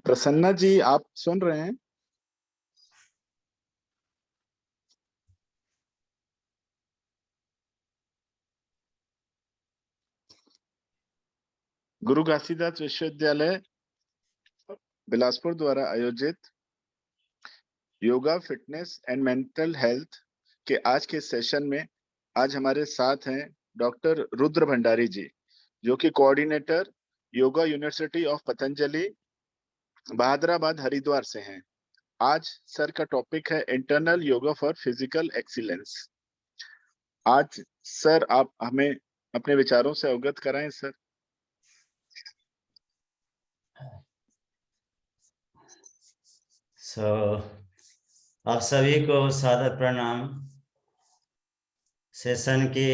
प्रसन्ना जी, आप सुन रहे हैं? गुरु घासीदास विश्वविद्यालय बिलासपुर द्वारा आयोजित yoga, fitness and mental health के आज के सेशन में आज हमारे साथ हैं डॉक्टर रुद्र भंडारी जी, जो कि coordinator yoga university of Patanjali Bahadurabad Haridwar से हैं। आज सर का टॉपिक है internal yoga for physical excellence. आज सर आप हमें अपने विचारों से अवगत कराएं सर। आप सभी को सादर प्रणाम। सेशन की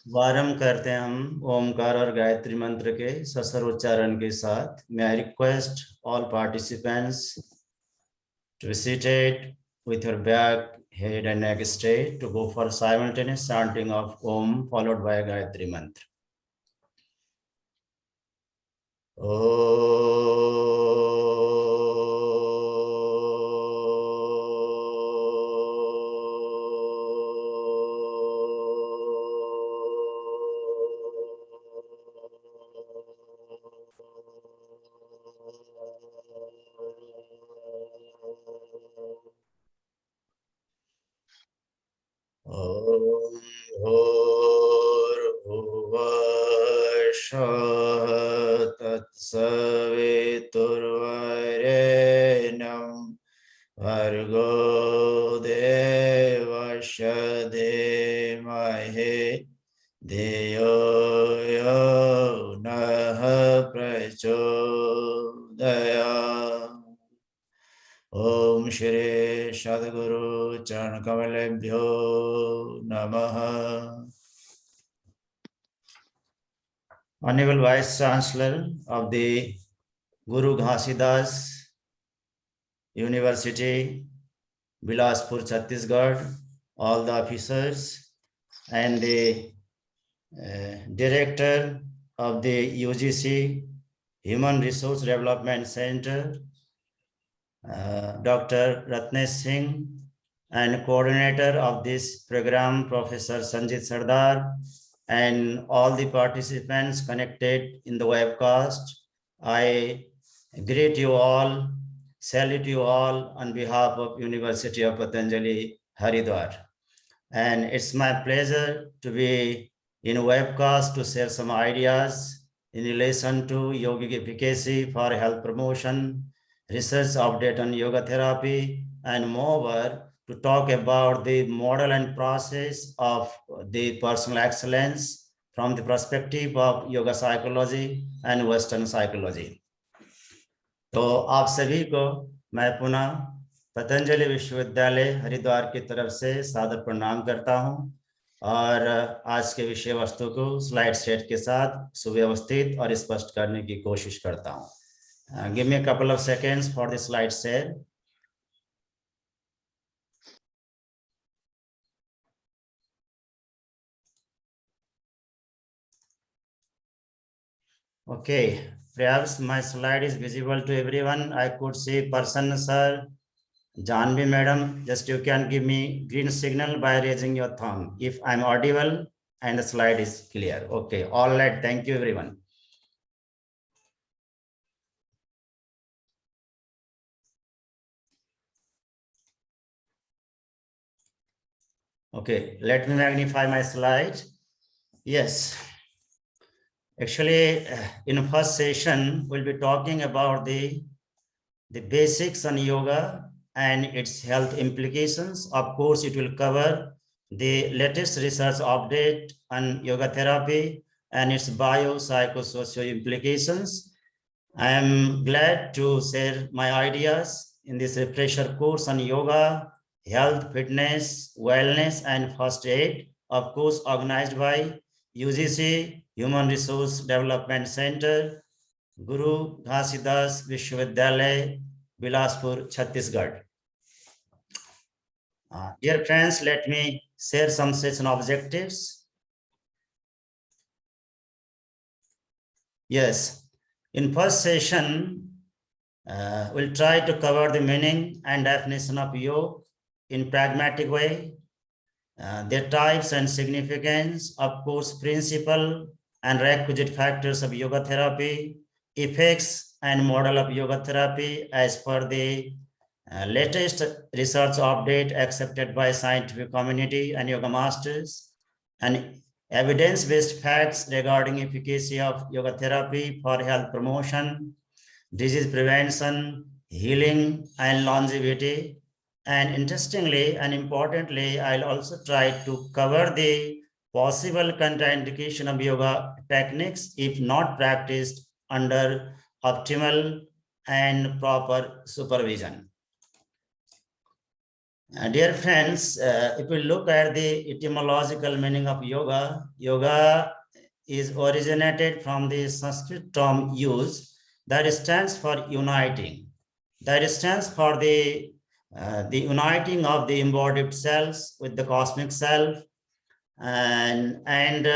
शुभारंभ करते हैं हम ओमकार और गायत्री मंत्र के सस्वर उच्चारण के साथ। मैं I request all participants to be seated with your back, head and neck straight to go for simultaneous chanting of Om followed by Gayatri mantra. तत्सवितुर्वरेण्यं भर्गो देवस्य धीमहि धियो यो नः प्रचोदयात्। ओम श्री सद्गुरु चरण कमलेभ्यो नमः। Honorable Vice Chancellor of the Guru Ghasidas University, Bilaspur, Chhattisgarh, all the officers and the Director of the UGC Human Resource Development Center, Dr. Ratnesh Singh, and coordinator of this program, Professor Sanjit Sardar, and all the participants connected in the webcast. I greet you all, salute you all on behalf of University of Patanjali, Haridwar. And it's my pleasure to be in a webcast to share some ideas in relation to yogic efficacy for health promotion, research update on yoga therapy, and moreover, to talk about the model and process of the personal excellence from the perspective of yoga psychology and Western psychology. तो आप सभी को मैं पुनः पतंजलि विश्वविद्यालय हरिद्वार की तरफ से सादर प्रणाम करता हूं और आज के विषय वस्तु को स्लाइड सेट के साथ सुव्यवस्थित और स्पष्ट करने की कोशिश करता हूं। Give me a couple of seconds for the slide share. Okay, perhaps my slide is visible to everyone. I could see Prasanna sir, Janvi madam, just you can give me green signal by raising your thumb if I'm audible and the slide is clear. Okay, all right, thank you everyone. Okay, let me magnify my slide. Yes, actually in first session, we'll be talking about the basics on yoga and its health implications. Of course, it will cover the latest research update on yoga therapy and its biopsychosocial implications. I am glad to share my ideas in this refresher course on yoga, health, fitness, wellness, and first aid, of course, organized by UGC, Human Resource Development Center, Guru Ghasidas Vishwavidyalaya, Bilaspur, Chhattisgarh. Dear friends, let me share some session objectives. Yes, in first session, we'll try to cover the meaning and definition of yoga in pragmatic way, their types and significance, of course, principle and requisite factors of yoga therapy, effects and model of yoga therapy as per the latest research update accepted by scientific community and yoga masters, and evidence-based facts regarding efficacy of yoga therapy for health promotion, disease prevention, healing, and longevity. And interestingly and importantly, I'll also try to cover the possible contraindication of yoga techniques if not practiced under optimal and proper supervision. Dear friends, if we look at the etymological meaning of yoga, yoga is originated from the Sanskrit term used that stands for uniting. That stands for the uniting of the embodied cells with the cosmic self, and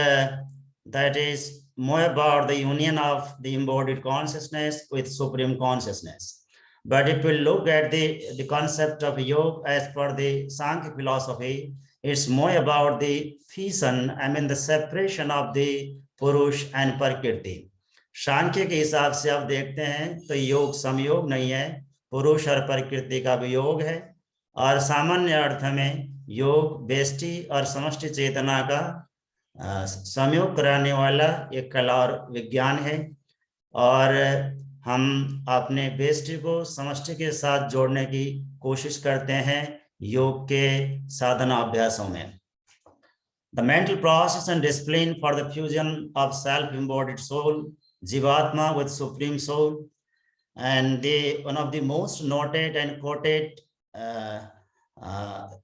that is more about the union of the embodied consciousness with supreme consciousness. But if we look at the concept of yoga as per the Sankhya philosophy, it's more about the fusion, the separation of the Purush and Prakriti. सांख्य के हिसाब से आप देखते हैं तो योग संयोग नहीं है, पुरुष और प्रकृति का वियोग है, और सामान्य अर्थ में योग व्यष्टि और समष्टि चेतना का संयोग कराने वाला एक कला और विज्ञान है, और हम अपने व्यष्टि को समष्टि के साथ जोड़ने की कोशिश करते हैं योग के साधना अभ्यासों में. The mental process and discipline for the fusion of self-embodied soul, Jivatma with Supreme Soul, and one of the most noted and quoted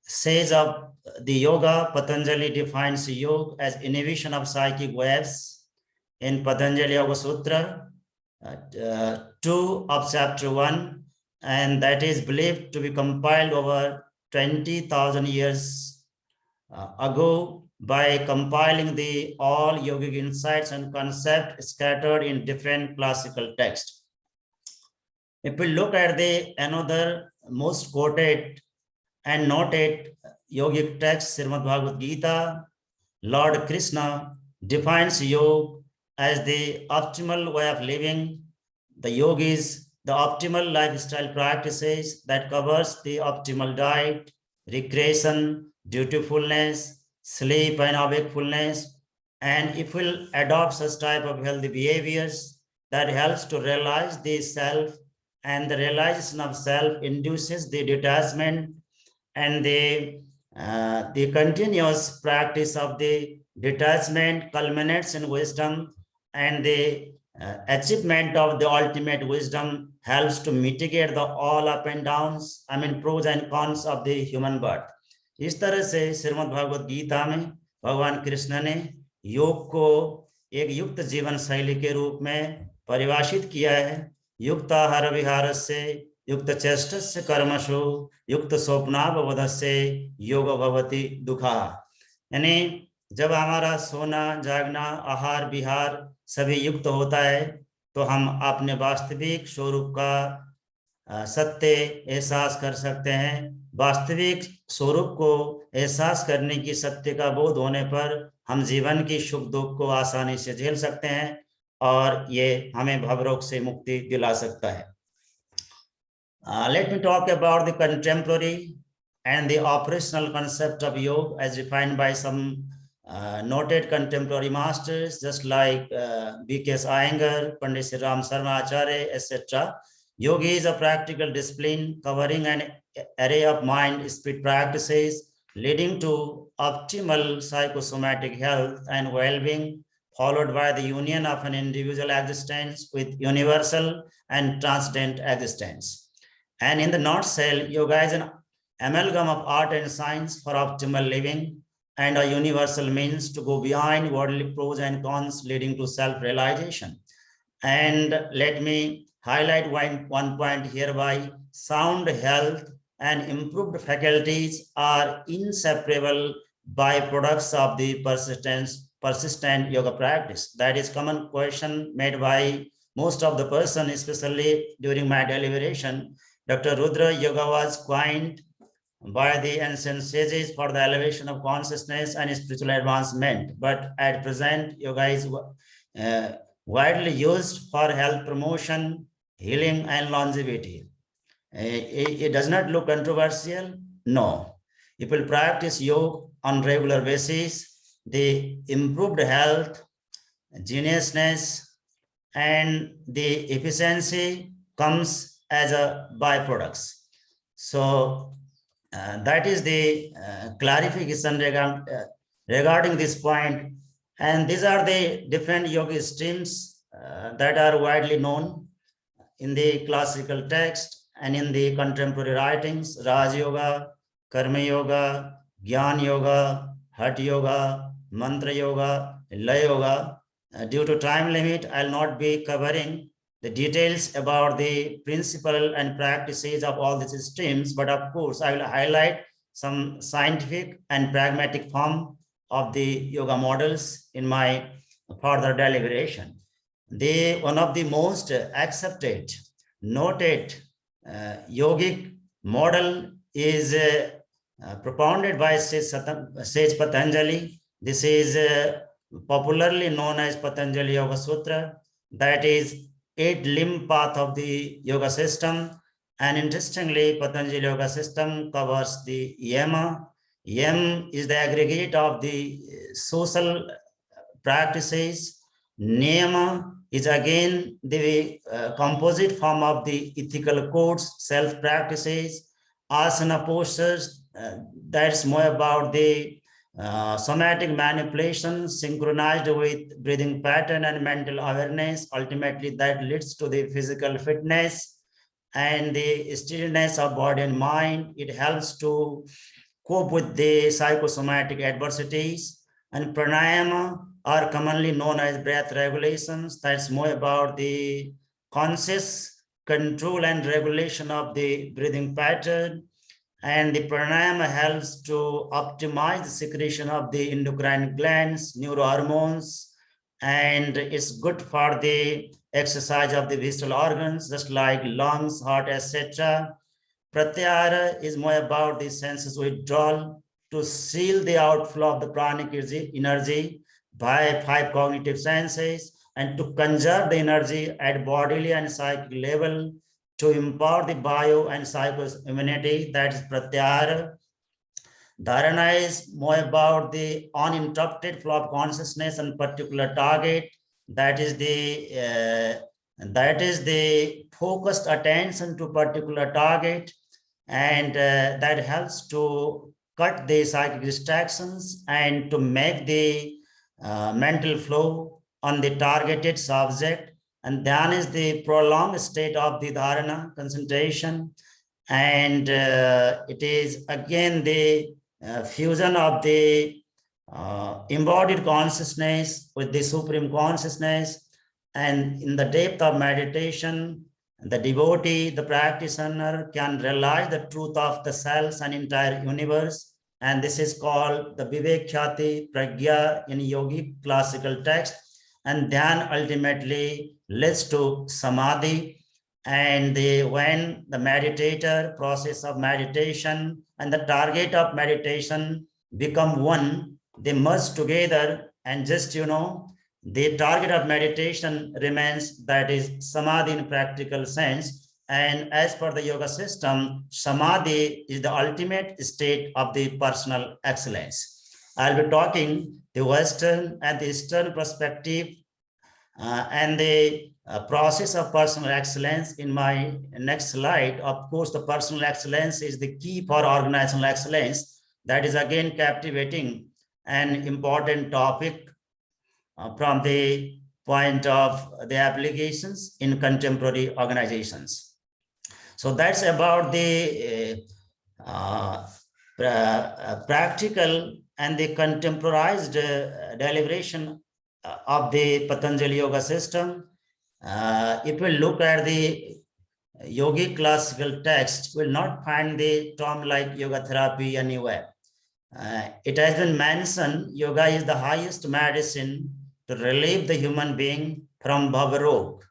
sage of the yoga, Patanjali defines yoga as inhibition of psychic waves in Patanjali Yoga Sutra 2 of chapter 1, and that is believed to be compiled over 20,000 years ago by compiling the all yogic insights and concepts scattered in different classical texts. If we look at the another most quoted and noted yogic text, Srimad Bhagavad Gita, Lord Krishna defines yoga as the optimal way of living. The yoga is the optimal lifestyle practices that covers the optimal diet, recreation, dutifulness, sleep and wakefulness. And if we'll adopt such type of healthy behaviors, that helps to realize the self, and the realization of self induces the detachment, and the continuous practice of the detachment culminates in wisdom, and the achievement of the ultimate wisdom helps to mitigate the all up and downs, pros and cons of the human birth. इस तरह से श्रीमद् भागवत गीता में भगवान कृष्ण ने योग को एक युक्त जीवन शैली के रूप में परिभाषित किया है. युक्त आहार विहारस्य, युक्त चेष्टस्य कर्मसु, युक्त स्वप्नावबोधस्य योग भवति दुःखा. यानी जब हमारा सोना जागना आहार विहार सभी युक्त होता है तो हम अपने वास्तविक स्वरूप का सत्य एहसास कर सकते हैं. वास्तविक स्वरूप को एहसास करने की सत्य का बोध होने पर हम जीवन की सुख दुख को आसानी से झेल सकते हैं, और ये हमें भवरोग से मुक्ति दिला सकता है. Let me talk about the contemporary and the operational concept of yoga as defined by some noted contemporary masters, just like B.K. Iyengar, Pandit Sri Ram Sarma Acharya, etc. Yoga is a practical discipline covering an array of mind-spirit practices leading to optimal psychosomatic health and well-being, followed by the union of an individual existence with universal and transcendent existence. And in the nutshell, yoga is an amalgam of art and science for optimal living, and a universal means to go beyond worldly pros and cons, leading to self-realization. And let me highlight one point hereby: sound health and improved faculties are inseparable byproducts of the persistent yoga practice? That is common question made by most of the person, especially during my deliberation. Dr. Rudra, yoga was coined by the ancient sages for the elevation of consciousness and spiritual advancement. But at present, yoga is widely used for health promotion, healing, and longevity. It does not look controversial. No. People practice yoga on regular basis. The improved health, geniusness, and the efficiency comes as a byproducts. So that is the clarification regarding this point. And these are the different yoga streams that are widely known in the classical text and in the contemporary writings: Raj Yoga, Karma Yoga, Gyan Yoga, Hatha Yoga, Mantra Yoga, Laya Yoga. Due to time limit, I'll not be covering the details about the principle and practices of all these streams, but of course, I will highlight some scientific and pragmatic form of the yoga models in my further deliberation. One of the most accepted, noted yogic model is propounded by Sage Patanjali. This is popularly known as Patanjali Yoga Sutra. That is 8-limb path of the yoga system. And interestingly, Patanjali Yoga system covers the yama. Yam is the aggregate of the social practices. Niyama is again the composite form of the ethical codes, self-practices. Asana postures, that's more about the somatic manipulation synchronized with breathing pattern and mental awareness. Ultimately, that leads to the physical fitness and the stillness of body and mind. It helps to cope with the psychosomatic adversities. And pranayama are commonly known as breath regulations. That's more about the conscious control and regulation of the breathing pattern. And the pranayama helps to optimize the secretion of the endocrine glands, neurohormones, and it's good for the exercise of the visceral organs, just like lungs, heart, etc. Pratyahara is more about the senses withdrawal to seal the outflow of the pranic energy by 5 cognitive senses, and to conserve the energy at bodily and psychic level, to empower the bio and psycho-immunity. That is Pratyahara. Dharana is more about the uninterrupted flow of consciousness and particular target. That is the focused attention to particular target, and that helps to cut the psychic distractions and to make the mental flow on the targeted subject. And then is the prolonged state of the dharana, concentration. And it is again the fusion of the embodied consciousness with the supreme consciousness. And in the depth of meditation, the devotee, the practitioner, can realize the truth of the self and entire universe. And this is called the Vivekhyati Pragya in yogic classical text. And then ultimately leads to samadhi. And when the meditator, process of meditation and the target of meditation become one, they merge together, and just, the target of meditation remains, that is samadhi in practical sense. And as per the yoga system, samadhi is the ultimate state of the personal excellence. I'll be talking the Western and the Eastern perspective and the process of personal excellence in my next slide. Of course, the personal excellence is the key for organizational excellence. That is again captivating and important topic from the point of the applications in contemporary organizations. So that's about the practical and the contemporized deliberation of the Patanjali Yoga system. If we look at the yogic classical text, we'll not find the term like yoga therapy anywhere. It has been mentioned yoga is the highest medicine to relieve the human being from bhavarog.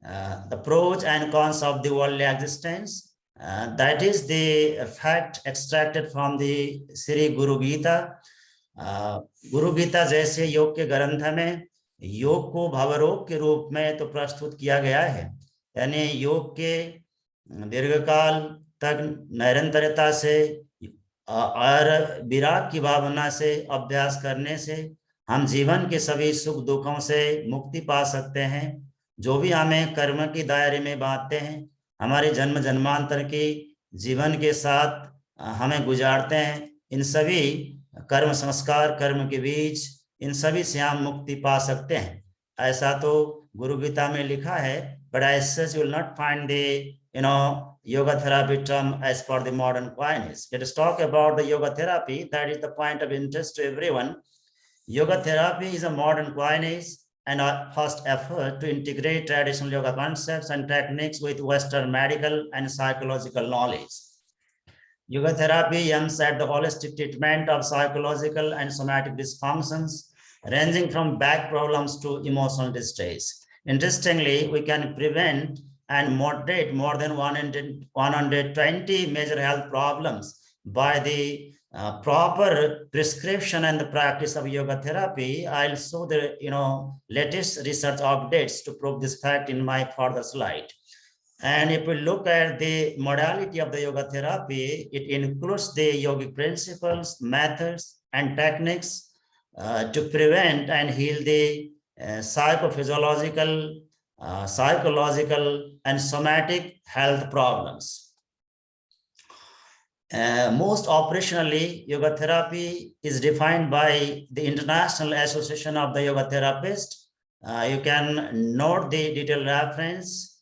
The pros and cons of the worldly existence. That is the fact extracted from the Sri Guru Gita. गुरु गीता जैसे योग के ग्रंथ में योग को भवरोग के रूप में तो प्रस्तुत किया गया है, यानी योग के दीर्घकाल तक निरंतरता से और विराग की भावना से अभ्यास करने से हम जीवन के सभी सुख दुखों से मुक्ति पा सकते हैं। जो भी हमें कर्म के दायरे में बांधते हैं, हमारे जन्म जन्मांतर के जीवन के साथ हमें गुजारते हैं, इन सभी कर्म संस्कार कर्म के बीच इन सभी से हम मुक्ति पा सकते हैं, ऐसा तो गुरु गीता में लिखा है। But as such you will not find the yoga therapy term as per the modern coinage. Let us talk about the yoga therapy. That is the point of interest to everyone. Yoga therapy is a modern coinage and our first effort to integrate traditional yoga concepts and techniques with Western medical and psychological knowledge. Yoga therapy aims at the holistic treatment of psychological and somatic dysfunctions, ranging from back problems to emotional distress. Interestingly, we can prevent and moderate more than 120 major health problems by the proper prescription and the practice of yoga therapy. I'll show the latest research updates to prove this fact in my further slide. And if we look at the modality of the yoga therapy, it includes the yogic principles, methods, and techniques to prevent and heal the psychophysiological, psychological, and somatic health problems. Most operationally, yoga therapy is defined by the International Association of the Yoga Therapists. You can note the detailed reference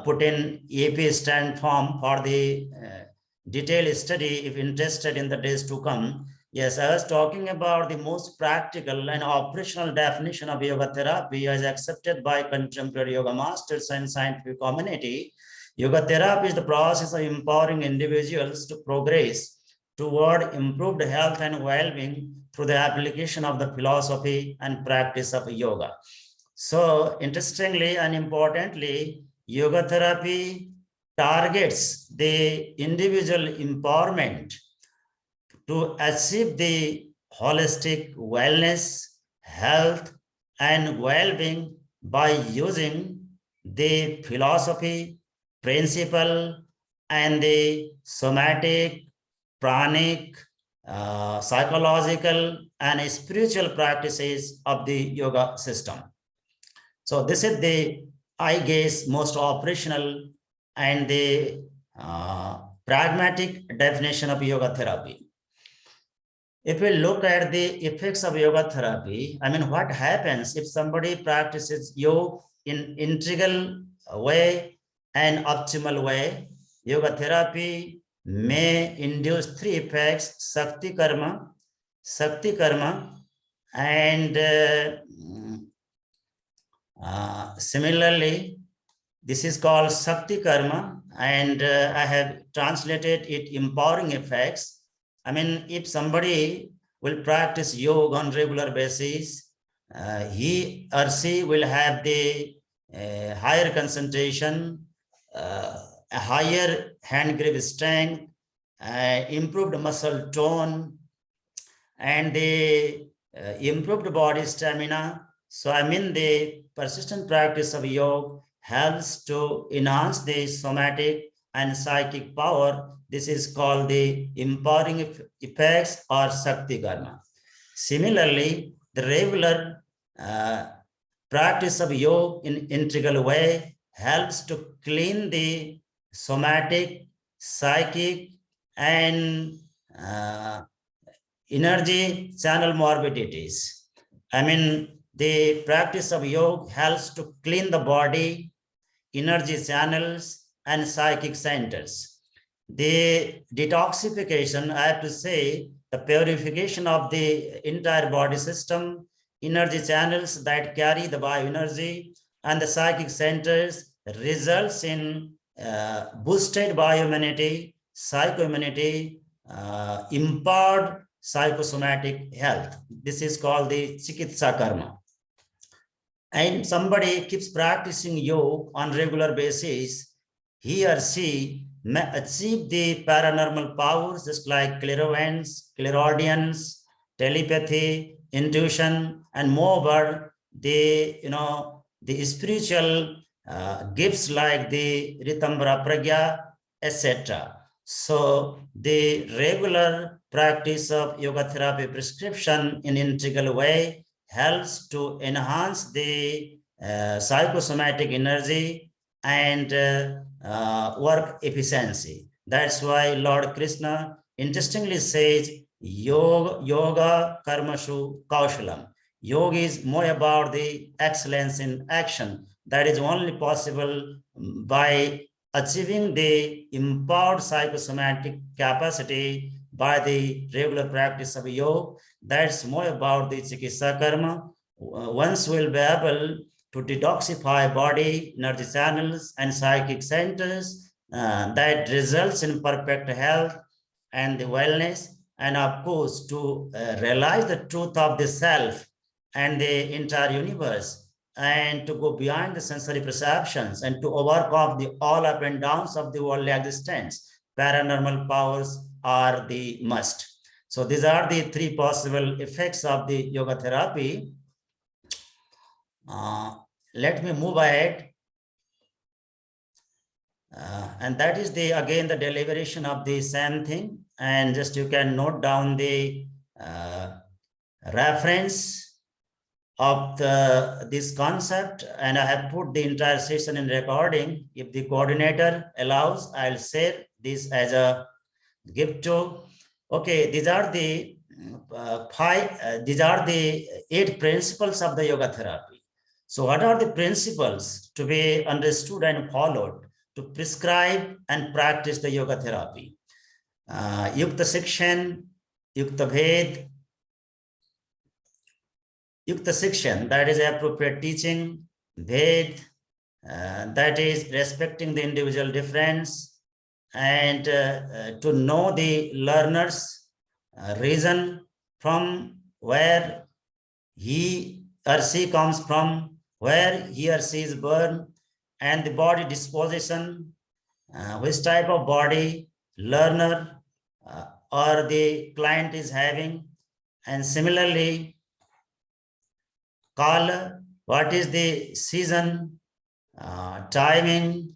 put in EP stand form for the detailed study if interested in the days to come. Yes, I was talking about the most practical and operational definition of yoga therapy as accepted by contemporary yoga masters and scientific community. Yoga therapy is the process of empowering individuals to progress toward improved health and well-being through the application of the philosophy and practice of yoga. So interestingly and importantly, yoga therapy targets the individual empowerment to achieve the holistic wellness, health, and well-being by using the philosophy, principle, and the somatic, pranic, psychological, and spiritual practices of the yoga system. So this is the, I guess, most operational and the pragmatic definition of yoga therapy. If we look at the effects of yoga therapy, I mean, what happens if somebody practices yoga in integral way and optimal way? Yoga therapy may induce three effects: Shakti karma, and similarly, this is called Shakti karma, and I have translated it empowering effects. I mean, if somebody will practice yoga on regular basis, he or she will have the higher concentration, a higher hand grip strength, improved muscle tone, and the improved body stamina. So I mean, the persistent practice of yoga helps to enhance the somatic and psychic power. This is called the empowering effects or Shakti karma. Similarly, the regular practice of yoga in integral way helps to clean the somatic, psychic, and energy channel morbidities. I mean, the practice of yoga helps to clean the body, energy channels, and psychic centers. The detoxification, I have to say, the purification of the entire body system, energy channels that carry the bioenergy, and the psychic centers results in boosted bioimmunity, psychoimmunity, empowered psychosomatic health. This is called the Chikitsa Karma. And somebody keeps practicing yoga on regular basis, he or she may achieve the paranormal powers just like clairvoyance, clairaudience, telepathy, intuition, and moreover, the spiritual gifts like the Ritambra Pragya, etc. So the regular practice of yoga therapy prescription in integral way helps to enhance the psychosomatic energy and work efficiency. That's why Lord Krishna interestingly says, yoga karmashu kaushalam. Yoga is more about the excellence in action. That is only possible by achieving the empowered psychosomatic capacity by the regular practice of yoga. That's more about the Chikitsa Karma. Once we'll be able to detoxify body, energy channels, and psychic centers, that results in perfect health and the wellness, and of course, to realize the truth of the self and the entire universe, and to go beyond the sensory perceptions and to overcome the all up and downs of the worldly existence. Paranormal powers are the must. So these are the three possible effects of the yoga therapy. Let me move ahead. And that is again the deliberation of the same thing. And just you can note down the reference of this concept, and I have put the entire session in recording. If the coordinator allows, I'll share this as a gift to. Okay, these are the these are the 8 principles of the yoga therapy. So what are the principles to be understood and followed to prescribe and practice the yoga therapy? Yukta Shikshan, Yukta Bhed. Yukta Shikshan, that is appropriate teaching. Bhed, that is respecting the individual difference, and to know the learner's reason from where he or she comes from, where he or she is born, and the body disposition, which type of body learner or the client is having, and similarly, Kala, what is the season, timing,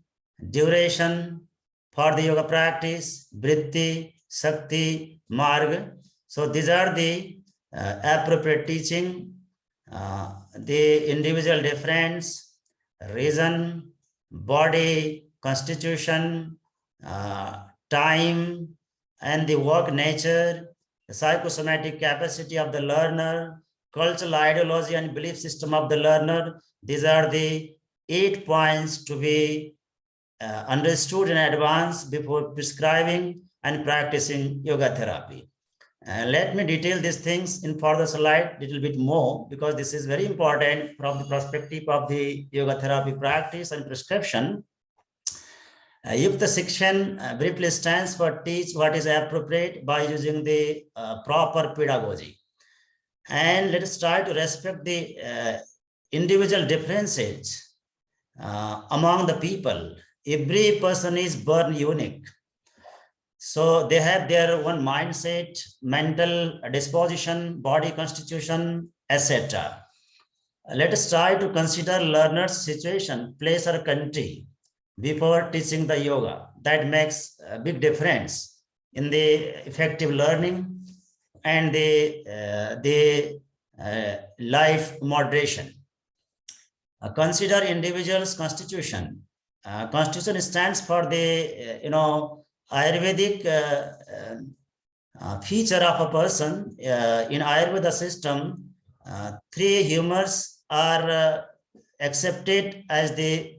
duration for the yoga practice, Vritti, Shakti, Marg. So these are the appropriate teaching, the individual difference, reason, body, constitution, time, and the work nature, the psychosomatic capacity of the learner, cultural ideology and belief system of the learner. These are the 8 points to be understood in advance before prescribing and practicing yoga therapy. Let me detail these things in further slide a little bit more, because this is very important from the perspective of the yoga therapy practice and prescription. Yukta Shikshan briefly stands for teach what is appropriate by using the proper pedagogy. And let us try to respect the individual differences among the people. Every person is born unique. So they have their own mindset, mental disposition, body constitution, etc. Let us try to consider learner's situation, place or country before teaching the yoga. That makes a big difference in the effective learning and the life moderation. Consider individual's constitution. Constitution stands for the Ayurvedic feature of a person. In Ayurveda system, 3 humors are accepted as the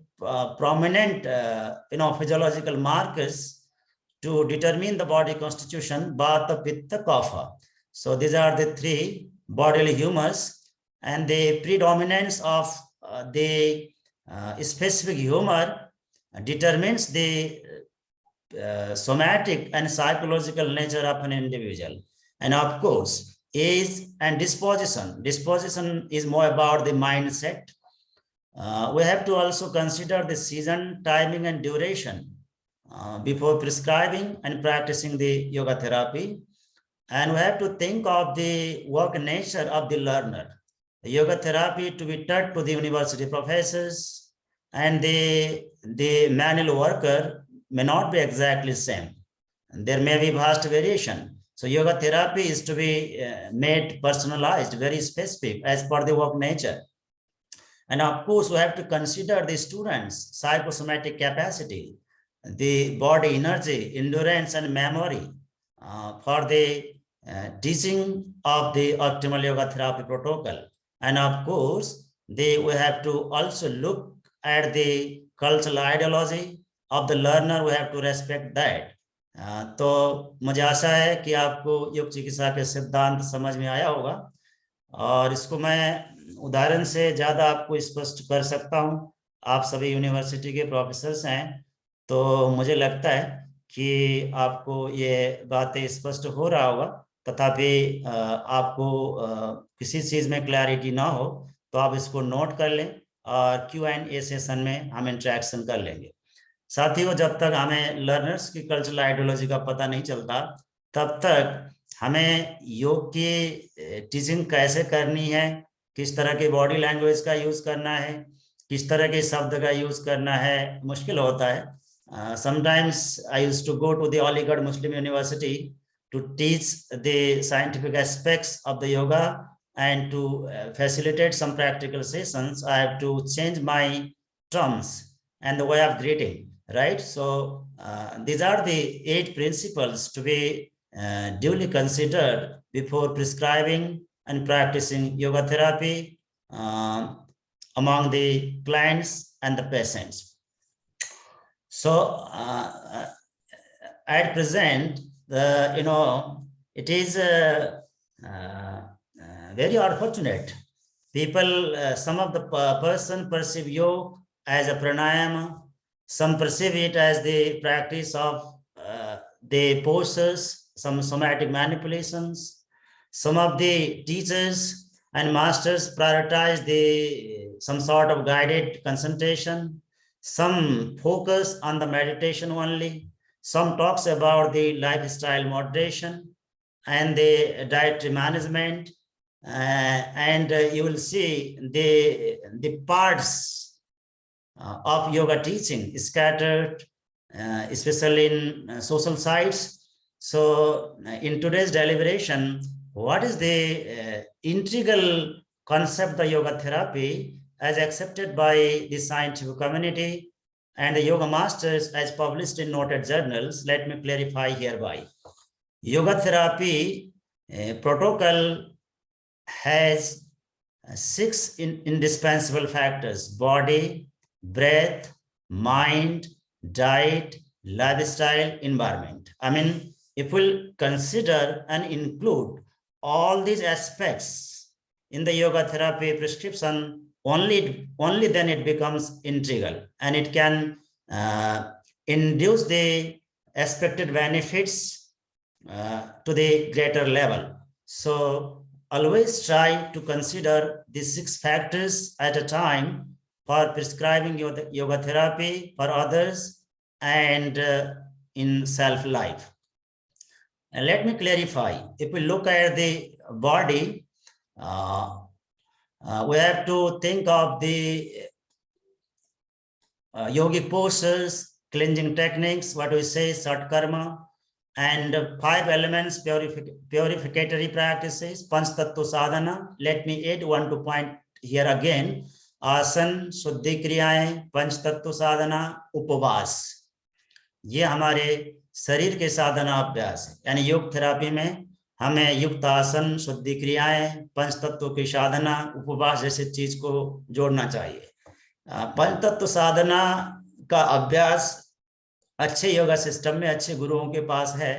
prominent physiological markers to determine the body constitution: Vata, Pitta, Kapha. So these are the 3 bodily humors, and the predominance of the specific humor determines the somatic and psychological nature of an individual. And of course, age and disposition. Disposition is more about the mindset. We have to also consider the season, timing, and duration before prescribing and practicing the yoga therapy. And we have to think of the work nature of the learner. The yoga therapy to be taught to the university professors and the manual worker may not be exactly the same. And there may be vast variation. So yoga therapy is to be made personalized, very specific as per the work nature. And of course, we have to consider the students' psychosomatic capacity, the body energy, endurance, and memory for the teaching of the optimal yoga therapy protocol. And of course, we have to also look at the cultural ideology of the learner. We have to respect that. तो मुझे आशा है कि आपको योग चिकित्सा के सिद्धांत समझ में आया होगा, और इसको मैं उदाहरण से ज्यादा आपको स्पष्ट कर सकता हूं। आप सभी यूनिवर्सिटी के प्रोफेसर्स हैं, तो मुझे लगता है कि आपको ये बातें स्पष्ट हो रहा होगा। तथापि आपको किसी चीज में क्लैरिटी ना हो तो आप इसको नोट कर लें, और Q&A सेशन में हम इंटरेक्शन कर लेंगे। साथियों, जब तक हमें लर्नर्स की कल्चरल आइडियोलॉजी का पता नहीं चलता, तब तक हमें योग की टीचिंग कैसे करनी है, किस तरह के बॉडी लैंग्वेज का यूज करना है, किस तरह के शब्द का यूज करना है, मुश्किल होता है। Sometimes I used to go to the Aligarh Muslim University to teach the scientific aspects of the yoga, and to facilitate some practical sessions, I have to change my terms and the way of greeting, right? So these are the 8 principles to be duly considered before prescribing and practicing yoga therapy among the clients and the patients. So at present, it is very unfortunate. People, some of the person perceive yoga as a pranayama, some perceive it as the practice of the postures, some somatic manipulations. Some of the teachers and masters prioritize some sort of guided concentration. Some focus on the meditation only. Some talks about the lifestyle moderation and the dietary management, and you will see the parts of yoga teaching scattered, especially in social sites. So in today's deliberation, what is the integral concept of yoga therapy as accepted by the scientific community and the yoga masters as published in noted journals? Let me clarify hereby. Yoga therapy protocol has 6 indispensable factors: body, breath, mind, diet, lifestyle, environment. I mean, if we'll consider and include all these aspects in the yoga therapy prescription, only then it becomes integral, and it can induce the expected benefits to the greater level. So always try to consider these 6 factors at a time for prescribing yoga therapy for others and in self-life. And let me clarify, if we look at the body, we have to think of the yogic postures, cleansing techniques, what we say, Satkarma, and 5 elements, purificatory practices, Panch Tattva Sadhana. Let me add 1 point here again: आसन, शुद्धि क्रियाएं, पंच तत्व साधना, उपवास। ये हमारे शरीर के साधना अभ्यास है। यानी योग थेरापी में हमें युक्त आसन, शुद्धि क्रियाएं, पंच तत्व की साधना, उपवास जैसे चीज को जोड़ना चाहिए। पंच तत्व साधना का अभ्यास अच्छे योगा सिस्टम में अच्छे गुरुओं के पास है,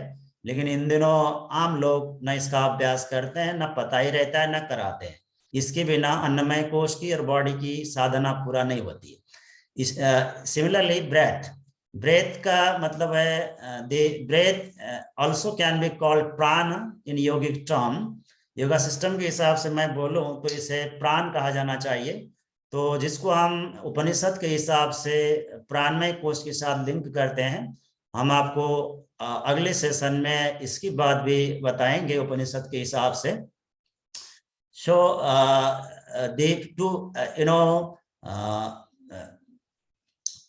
लेकिन इन दिनों आम लोग न इसका अभ्यास करते हैं, न पता ही रहता है, न कराते हैं। इसके बिना अन्नमय कोश की और बॉडी की साधना पूरा नहीं होती है। सिमिलरली ब्रेथ का मतलब है the breath also can be called prana in yogic term. Yoga system के हिसाब से मैं बोलूं तो इसे प्राण कहा जाना चाहिए। तो जिसको हम उपनिषद के हिसाब से प्राणमय कोश के साथ लिंक करते हैं। हम आपको अगले सेशन में इसकी बात भी बताएंगे उपनिषद के हिसाब से। So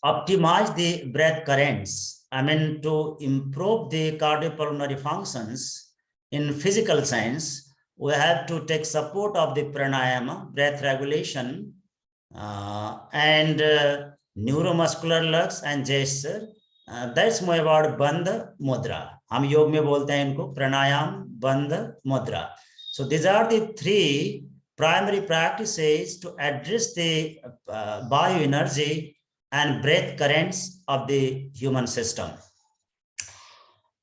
optimize the breath currents, I mean to improve the cardiopulmonary functions in physical sense, we have to take support of the pranayama, breath regulation, and neuromuscular lugs and gesture. That's more about bandha mudra. हम योग में बोलते हैं इनको प्राणायाम, बंध, मुद्रा. So these are the three primary practices to address the bioenergy and breath currents of the human system.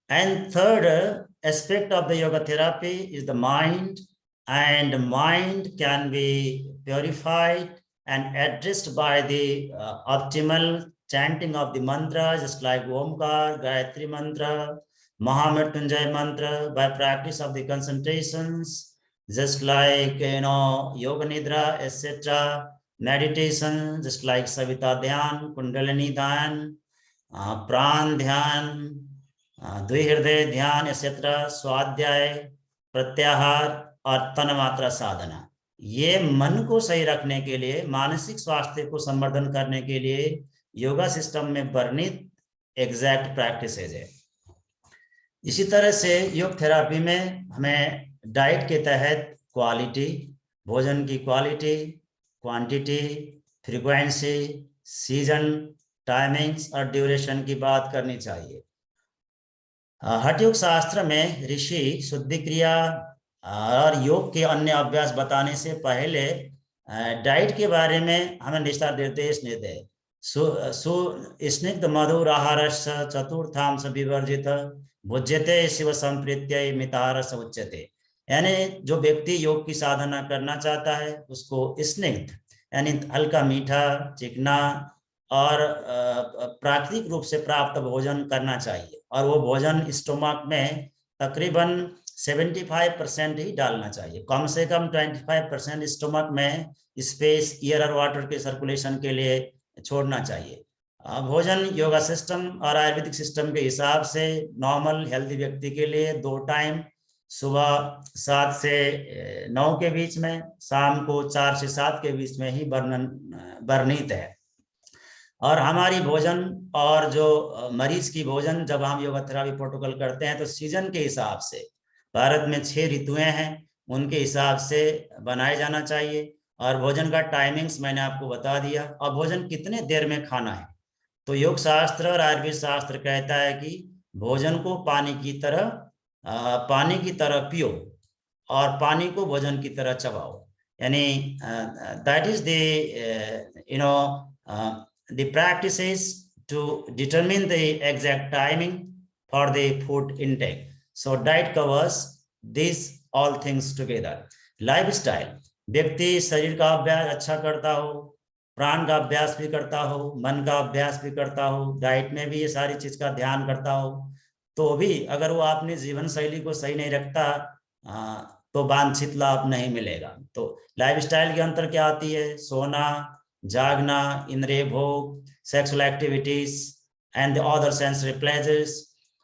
And third aspect of the yoga therapy is the mind, and mind can be purified and addressed by the optimal chanting of the mantra, just like Omkar, Gayatri mantra, Mahamrityunjay mantra, by practice of the concentrations, just like Yoga Nidra, etc. Meditation, just like Savita Dhyan, Kundalini Dhyan, Pran Dhyan, द्विहृदय ध्यान, etc. स्वाध्याय, प्रत्याहार और तन्मात्रा साधना। ये मन को सही रखने के लिए, मानसिक स्वास्थ्य को संवर्धन करने के लिए योगा सिस्टम में वर्णित एग्जैक्ट प्रैक्टिसेज है। इसी तरह से योग थेरापी में हमें डाइट के तहत क्वालिटी, भोजन की quality, quantity, frequency, season, timings और ड्यूरेशन की बात करनी चाहिए। हठ योग शास्त्र में ऋषि शुद्धि क्रिया और योग के अन्य अभ्यास बताने से पहले डाइट के बारे में हमें निष्ठा निर्देश देते हैं। स्निग्ध मधुर आहारस्य चतुर्थांश विवर्जित भुज्यते शिव संप्रीत्य मितारस उच्यते। यानी जो व्यक्ति योग की साधना करना चाहता है उसको स्निग्ध यानी हल्का मीठा, चिकना और प्राकृतिक रूप से प्राप्त भोजन करना चाहिए, और वो भोजन स्टोमक में तकरीबन 75% ही डालना चाहिए। कम से कम 25% स्टोमक में स्पेस, एयर और वाटर के सर्कुलेशन के लिए छोड़ना चाहिए। भोजन योगा सिस्टम और आयुर्वेदिक सिस्टम के हिसाब से नॉर्मल हेल्दी व्यक्ति के लिए 2 टाइम, सुबह 7 से 9 के बीच में, शाम को 4 से 7 के बीच में ही वर्णित है। और हमारी भोजन और जो मरीज की भोजन, जब हम योगा थेरापी प्रोटोकॉल करते हैं तो सीजन के हिसाब से, भारत में 6 ऋतुएं हैं, उनके हिसाब से बनाया जाना चाहिए। और भोजन का टाइमिंग्स मैंने आपको बता दिया। और भोजन कितने देर में खाना है, तो योग शास्त्र और आयुर्वेद शास्त्र कहता है कि भोजन को पानी की तरह पियो और पानी को भोजन की तरह चबाओ। यानी that is the practices to determine the exact timing for the food intake. So diet covers these all things together. Lifestyle, व्यक्ति शरीर का अभ्यास अच्छा करता हो, प्राण का अभ्यास भी करता हो, मन का अभ्यास भी करता हो, डाइट में भी ये सारी चीज का ध्यान करता हो, तो भी अगर वो अपनी जीवन शैली को सही नहीं रखता तो वांछित लाभ नहीं मिलेगा। तो लाइफस्टाइल के अंतर क्या आती है? सोना, जागना, इंद्रिय भोग, sexual activities and the other sensory pleasures,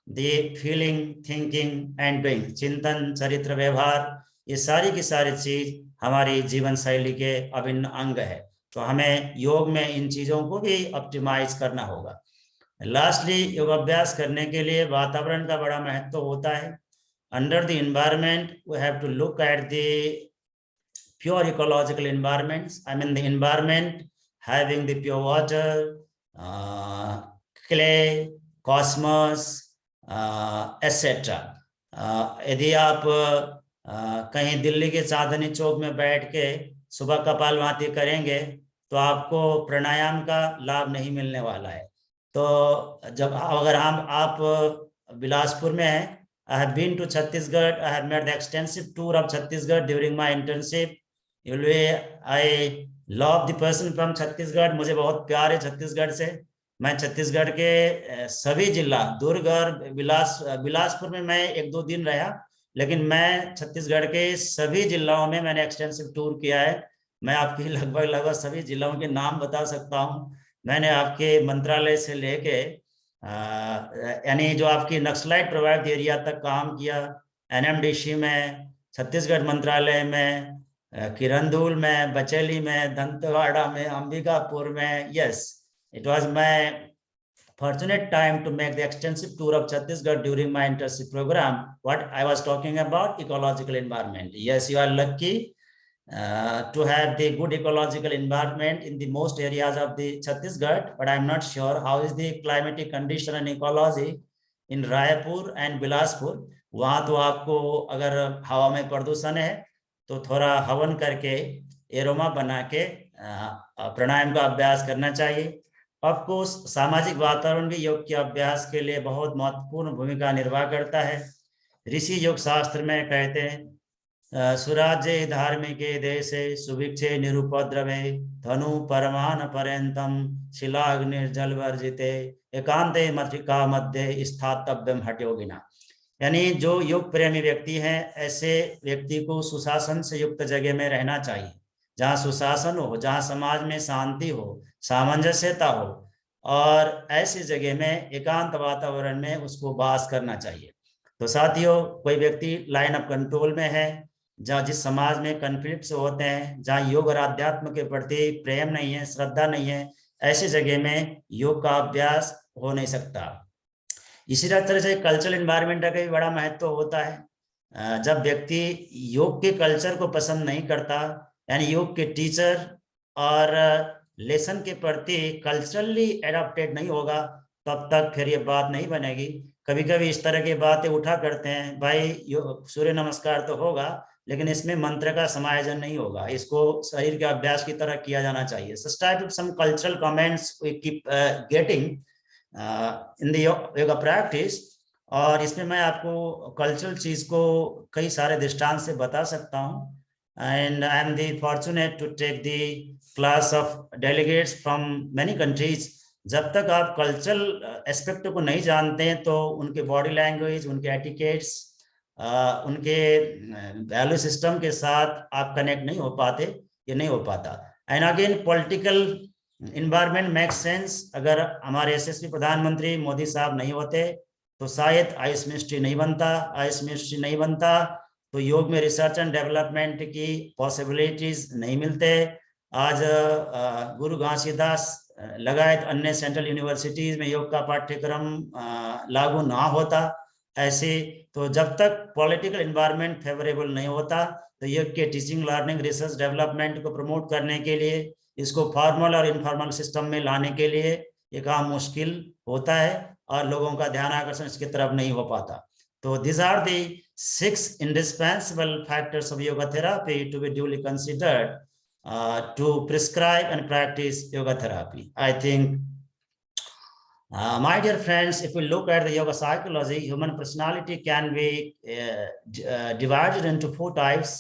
the feeling, thinking and doing, चिंतन, चरित्र, व्यवहार, ये सारी की सारी चीज हमारी जीवन शैली के अभिन्न अंग है। तो हमें योग में इन चीजों को भी ऑप्टिमाइज करना होगा। लास्टली, योगाभ्यास करने के लिए वातावरण का बड़ा महत्व होता है। Under the environment we have to look at the pure ecological environments. I mean the environment having the pure water, clay, cosmos, etc. यदि आप कहीं दिल्ली के चांदनी चौक में बैठ के सुबह कपालभाति करेंगे तो आपको प्राणायाम का लाभ नहीं मिलने वाला है। तो जब अगर आप बिलासपुर में हैं, I have been to Chhattisgarh. I have made the extensive tour of Chhattisgarh during my internship. I love the person from Chhattisgarh. मुझे बहुत प्यार है छत्तीसगढ़ से। मैं छत्तीसगढ़ के सभी जिला, दुर्ग और बिलासपुर में मैं 1-2 दिन रहा, लेकिन मैं छत्तीसगढ़ के सभी जिलों में मैंने एक्सटेंसिव टूर किया है। मैं आपकी लगभग सभी जिलों के नाम बता सकता हूँ। मैंने आपके मंत्रालय से लेके यानी जो आपकी नक्सलाइट प्रभावित एरिया तक काम किया, एनएमडीसी में, छत्तीसगढ़ मंत्रालय में, किरंदुल में, बचेली में, दंतेवाड़ा में, अंबिकापुर में। Yes, it was my fortunate time to make the extensive tour of Chhattisgarh during my internship program. What I was talking about, ecological environment. Yes, you are lucky to have the good ecological environment in the most areas of the Chhattisgarh, but I'm not sure how is the climatic condition and ecology in Raipur and Bilaspur. वहां तो आपको अगर हवा में प्रदूषण है तो थोड़ा हवन करके एरोमा बना के प्राणायाम का अभ्यास करना चाहिए। आपको सामाजिक वातावरण भी योग के अभ्यास के लिए बहुत महत्वपूर्ण भूमिका निर्वाह करता है। ऋषि योग शास्त्र में कहते हैं, सुराज्ये धार्मिके देशे सुभिक्षे निरुपद्रवे धनु परमान पर्यंतम शिलाग्निर्जल वर्जिते एकांते मत्रिका मध्य स्थातव्यम हठयोगिना। यानी जो योग प्रेमी व्यक्ति हैं, ऐसे व्यक्ति को सुशासन से युक्त जगह में रहना चाहिए, जहाँ सुशासन हो, जहाँ समाज में शांति हो, सामंजस्यता हो, और ऐसी जगह में एकांत वातावरण में उसको वास करना चाहिए। तो साथियों, कोई व्यक्ति लाइन ऑफ कंट्रोल में है, जहाँ जिस समाज में कन्फ्लिक्ट्स होते हैं, जहाँ योग और अध्यात्म के प्रति प्रेम नहीं है, श्रद्धा नहीं है, ऐसी जगह में योग का अभ्यास हो नहीं सकता। इसी तरह से कल्चरल एनवायरनमेंट का भी बड़ा महत्व होता है। जब व्यक्ति योग के कल्चर को पसंद नहीं करता, यानी योग के टीचर और लेसन के प्रति कल्चरली एडाप्टेड नहीं होगा, तब तक फिर ये बात नहीं बनेगी। कभी कभी इस तरह की बातें उठा करते हैं, भाई सूर्य नमस्कार तो होगा, लेकिन इसमें मंत्र का समायोजन नहीं होगा, इसको शरीर के अभ्यास की तरह किया जाना चाहिए। Such type of some cultural comments we keep getting in the yoga practice। और इसमें मैं आपको कल्चरल चीज को कई सारे दृष्टांत से बता सकता हूँ। And I am the fortunate to take the class of delegates from many countries। जब तक आप कल्चरल एस्पेक्ट को नहीं जानते हैं तो उनके बॉडी लैंग्वेज, उनके एटिकेट्स, उनके वैल्यू सिस्टम के साथ आप कनेक्ट नहीं हो पाते, ये नहीं हो पाता। And again political environment makes sense. अगर हमारे यशस्वी प्रधानमंत्री मोदी साहब नहीं होते तो शायद आयुष मिनिस्ट्री नहीं बनता। आयुष मिनिस्ट्री नहीं बनता तो योग में रिसर्च एंड डेवलपमेंट की पॉसिबिलिटीज नहीं मिलते। आज गुरु घासीदास लगायत अन्य सेंट्रल यूनिवर्सिटीज में योग का पाठ्यक्रम लागू ना होता। ऐसे तो जब तक पॉलिटिकल एनवायरनमेंट फेवरेबल नहीं होता तो योग के टीचिंग, लर्निंग, रिसर्च, डेवलपमेंट को प्रमोट करने के लिए, इसको फॉर्मल और इनफॉर्मल सिस्टम में लाने के लिए ये काम मुश्किल होता है और लोगों का ध्यान आकर्षण इसकी तरफ नहीं हो पाता। तो these are the 6 indispensable factors of yoga therapy to be duly considered to prescribe and practice yoga therapy. I think, my dear friends, if we look at the yoga psychology, human personality can be divided into 4 types: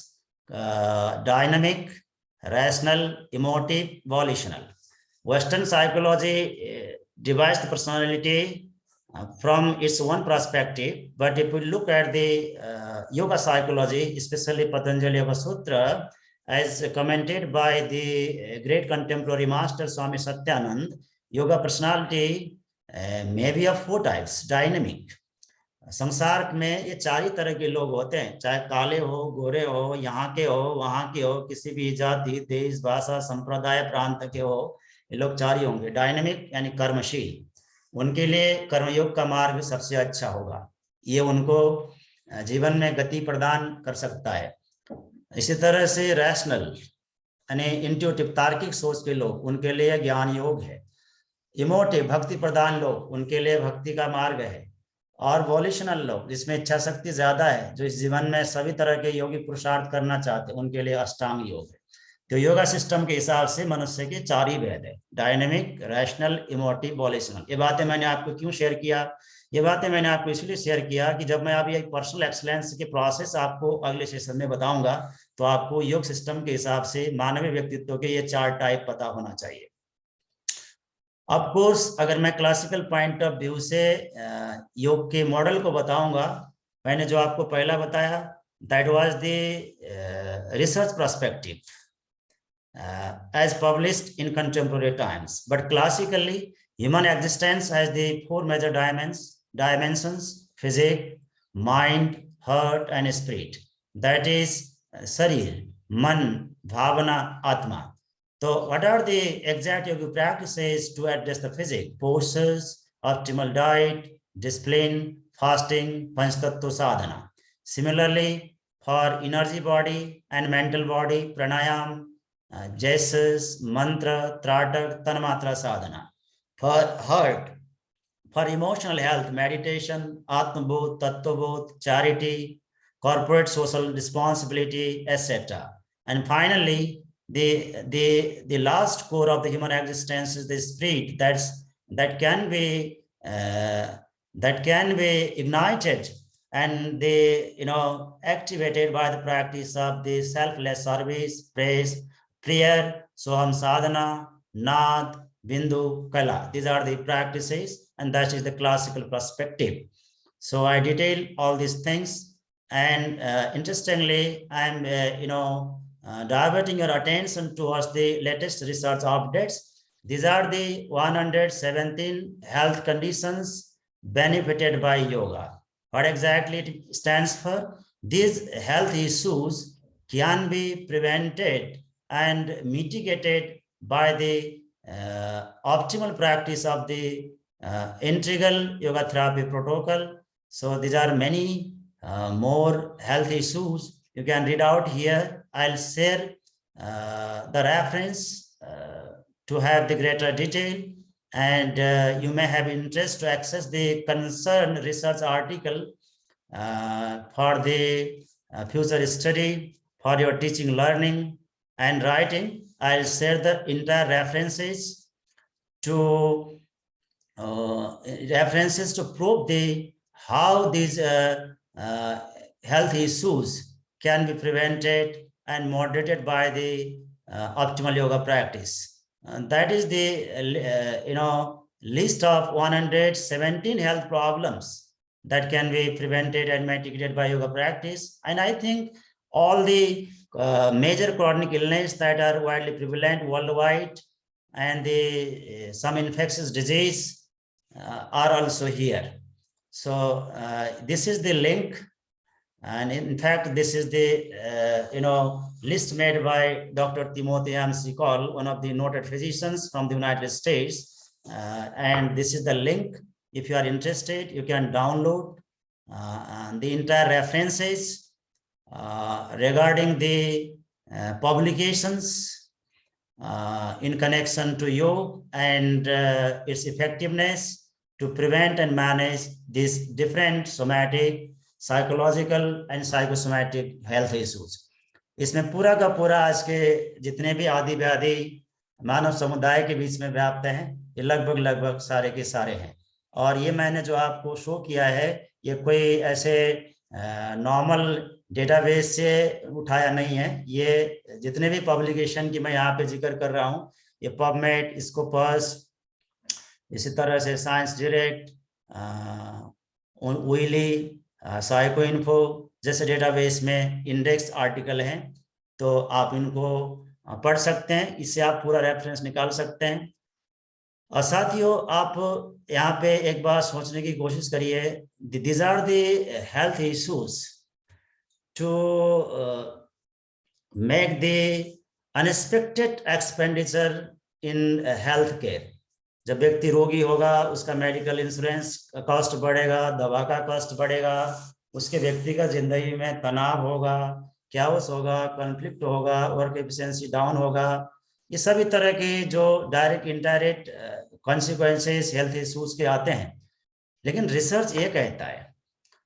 dynamic, rational, emotive, volitional. Western psychology divides the personality from its own perspective, but if we look at the yoga psychology, especially Patanjali Yoga Sutra, as commented by the great contemporary master Swami Satyanand, yoga personality may be of 4 types. Dynamic, संसार में ये 4 ही तरह के लोग होते हैं, चाहे काले हो, गोरे हो, यहाँ के हो, वहां के हो, किसी भी जाति, देश, भाषा, संप्रदाय, प्रांत के हो, ये लोग 4 ही होंगे। डायनेमिक यानी कर्मशील, उनके लिए कर्मयोग का मार्ग सबसे अच्छा होगा, ये उनको जीवन में गति प्रदान कर सकता है। इसी तरह से रैशनल यानी इंट्यूटिव, तार्किक सोच के लोग, उनके लिए ज्ञान योग है। इमोटिव, भक्ति प्रदान लोग, उनके लिए भक्ति का मार्ग है। और वॉल्यूशनल लोग, जिसमें इच्छा शक्ति ज्यादा है, जो इस जीवन में सभी तरह के योगी पुरुषार्थ करना चाहते हैं, उनके लिए अष्टांग योग है। तो योगा सिस्टम के हिसाब से मनुष्य के 4 ही भेद है: डायनेमिक, रैशनल, इमोटिव, वॉल्यूशनल। ये बातें मैंने आपको क्यों शेयर किया? ये बातें मैंने आपको इसलिए शेयर किया कि जब मैं अभी एक पर्सनल एक्सलेंस के प्रोसेस आपको अगले सेशन में बताऊंगा, तो आपको योग सिस्टम के हिसाब से मानवीय व्यक्तित्व के ये 4 टाइप पता होना चाहिए। ऑफ कोर्स अगर मैं क्लासिकल पॉइंट ऑफ व्यू से योग के मॉडल को बताऊंगा, मैंने जो आपको पहला बताया that was the research perspective as published in contemporary times. But classically, human existence has the four major dimensions: physics, mind, heart, and spirit. That is Sarir, Man, Bhavana, Atma. So what are the exact yoga practices to address the physics? Postures, optimal diet, discipline, fasting, Panchtattva sadhana. Similarly, for energy body and mental body, pranayam, Jaisas, mantra, tratak, tanmatra sadhana. For heart, for emotional health, meditation, atmabodh, tattvabodh, charity, corporate social responsibility, etc. And finally, the last core of the human existence is the spirit that can be ignited and activated by the practice of the selfless service, prayer, Soham sadhana, Nad, Bindu, Kala. These are the practices, and that is the classical perspective. So I detail all these things, and interestingly, I'm diverting your attention towards the latest research updates. These are the 117 health conditions benefited by yoga. What exactly it stands for? These health issues can be prevented and mitigated by the optimal practice of the integral yoga therapy protocol. So these are many more health issues. You can read out here. I'll share the reference to have the greater detail, and you may have interest to access the concerned research article for the future study, for your teaching, learning, and writing. I'll share the entire references to prove how these health issues can be prevented and moderated by the optimal yoga practice. That is the list of 117 health problems that can be prevented and mitigated by yoga practice. And I think all the major chronic illness that are widely prevalent worldwide and some infectious disease are also here. So this is the link, and in fact this is the list made by Dr. Timothy M. Sikol, one of the noted physicians from the United States, and this is the link. If you are interested, you can download the entire references regarding the publications in connection to yoga and its effectiveness to prevent and manage these different somatic, psychological and psychosomatic health issues. इसमें पूरा का पूरा आज के जितने भी आदि व्याधि मानव समुदाय के बीच में व्याप्त हैं, ये लगभग सारे के सारे हैं. और ये मैंने जो आपको शो किया है, ये कोई ऐसे नॉर्मल डेटाबेस से उठाया नहीं है. ये जितने भी पब्लिकेशन की मैं यहाँ पे जिक्र कर रहा हूँ, ये पबमेड, स्कोपस, इसी तरह से ScienceDirect, Wiley, PsycINFO जैसे डेटाबेस में इंडेक्स आर्टिकल हैं, तो आप इनको पढ़ सकते हैं. इससे आप पूरा रेफरेंस निकाल सकते हैं. और साथियों, आप यहाँ पे एक बार सोचने की कोशिश करिए, these are the health issues to make the unexpected expenditure in health care. जब व्यक्ति रोगी होगा, उसका मेडिकल इंश्योरेंस का कॉस्ट बढ़ेगा, दवा का कॉस्ट बढ़ेगा, उसके व्यक्तिगत जिंदगी में तनाव होगा, क्याओस होगा, कॉन्फ्लिक्ट होगा, वर्क एफिशिएंसी डाउन होगा. ये सभी तरह के जो direct indirect consequences health issues के आते हैं. लेकिन रिसर्च ये कहता है,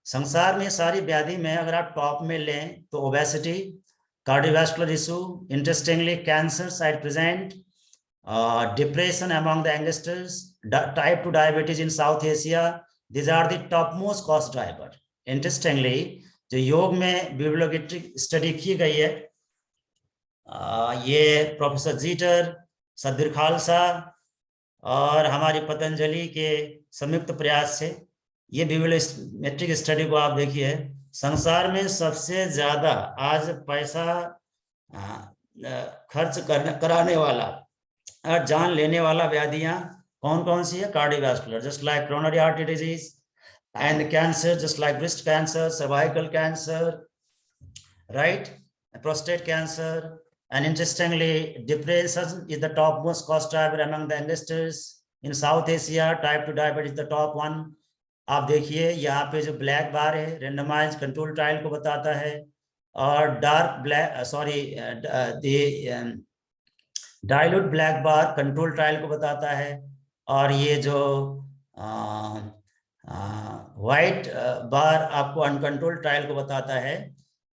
संसार में सारी व्याधि में अगर आप टॉप में लें तो obesity, cardiovascular issue, interestingly cancer side present, depression among the youngsters, type 2 diabetes in South Asia, these are the topmost cost driver. Interestingly, जो योग में बिब्लियोग्राफिक स्टडी की गई है, ये प्रोफेसर जीटर, सदर खालसा और हमारी पतंजलि के संयुक्त प्रयास से ये बिब्लियोमेट्रिक स्टडी को आप देखिए, संसार में सबसे ज्यादा आज पैसा खर्च कराने वाला और जान लेने वाला व्याधियां कौन कौन सी है? Cardiovascular, just like coronary artery disease, and cancer, just like breast cancer, cervical cancer, right? Prostate cancer. And interestingly, depression is the topmost cause driver among the youngsters. In South Asia, type 2 diabetes is the top one. आप देखिए यहाँ पे जो black बार है randomise control trial को बताता है, और डार्क ब्लैक डाइल्यूट ब्लैक बार कंट्रोल ट्रायल को बताता है, और ये जो व्हाइट बार आपको अनकंट्रोल ट्रायल को बताता है।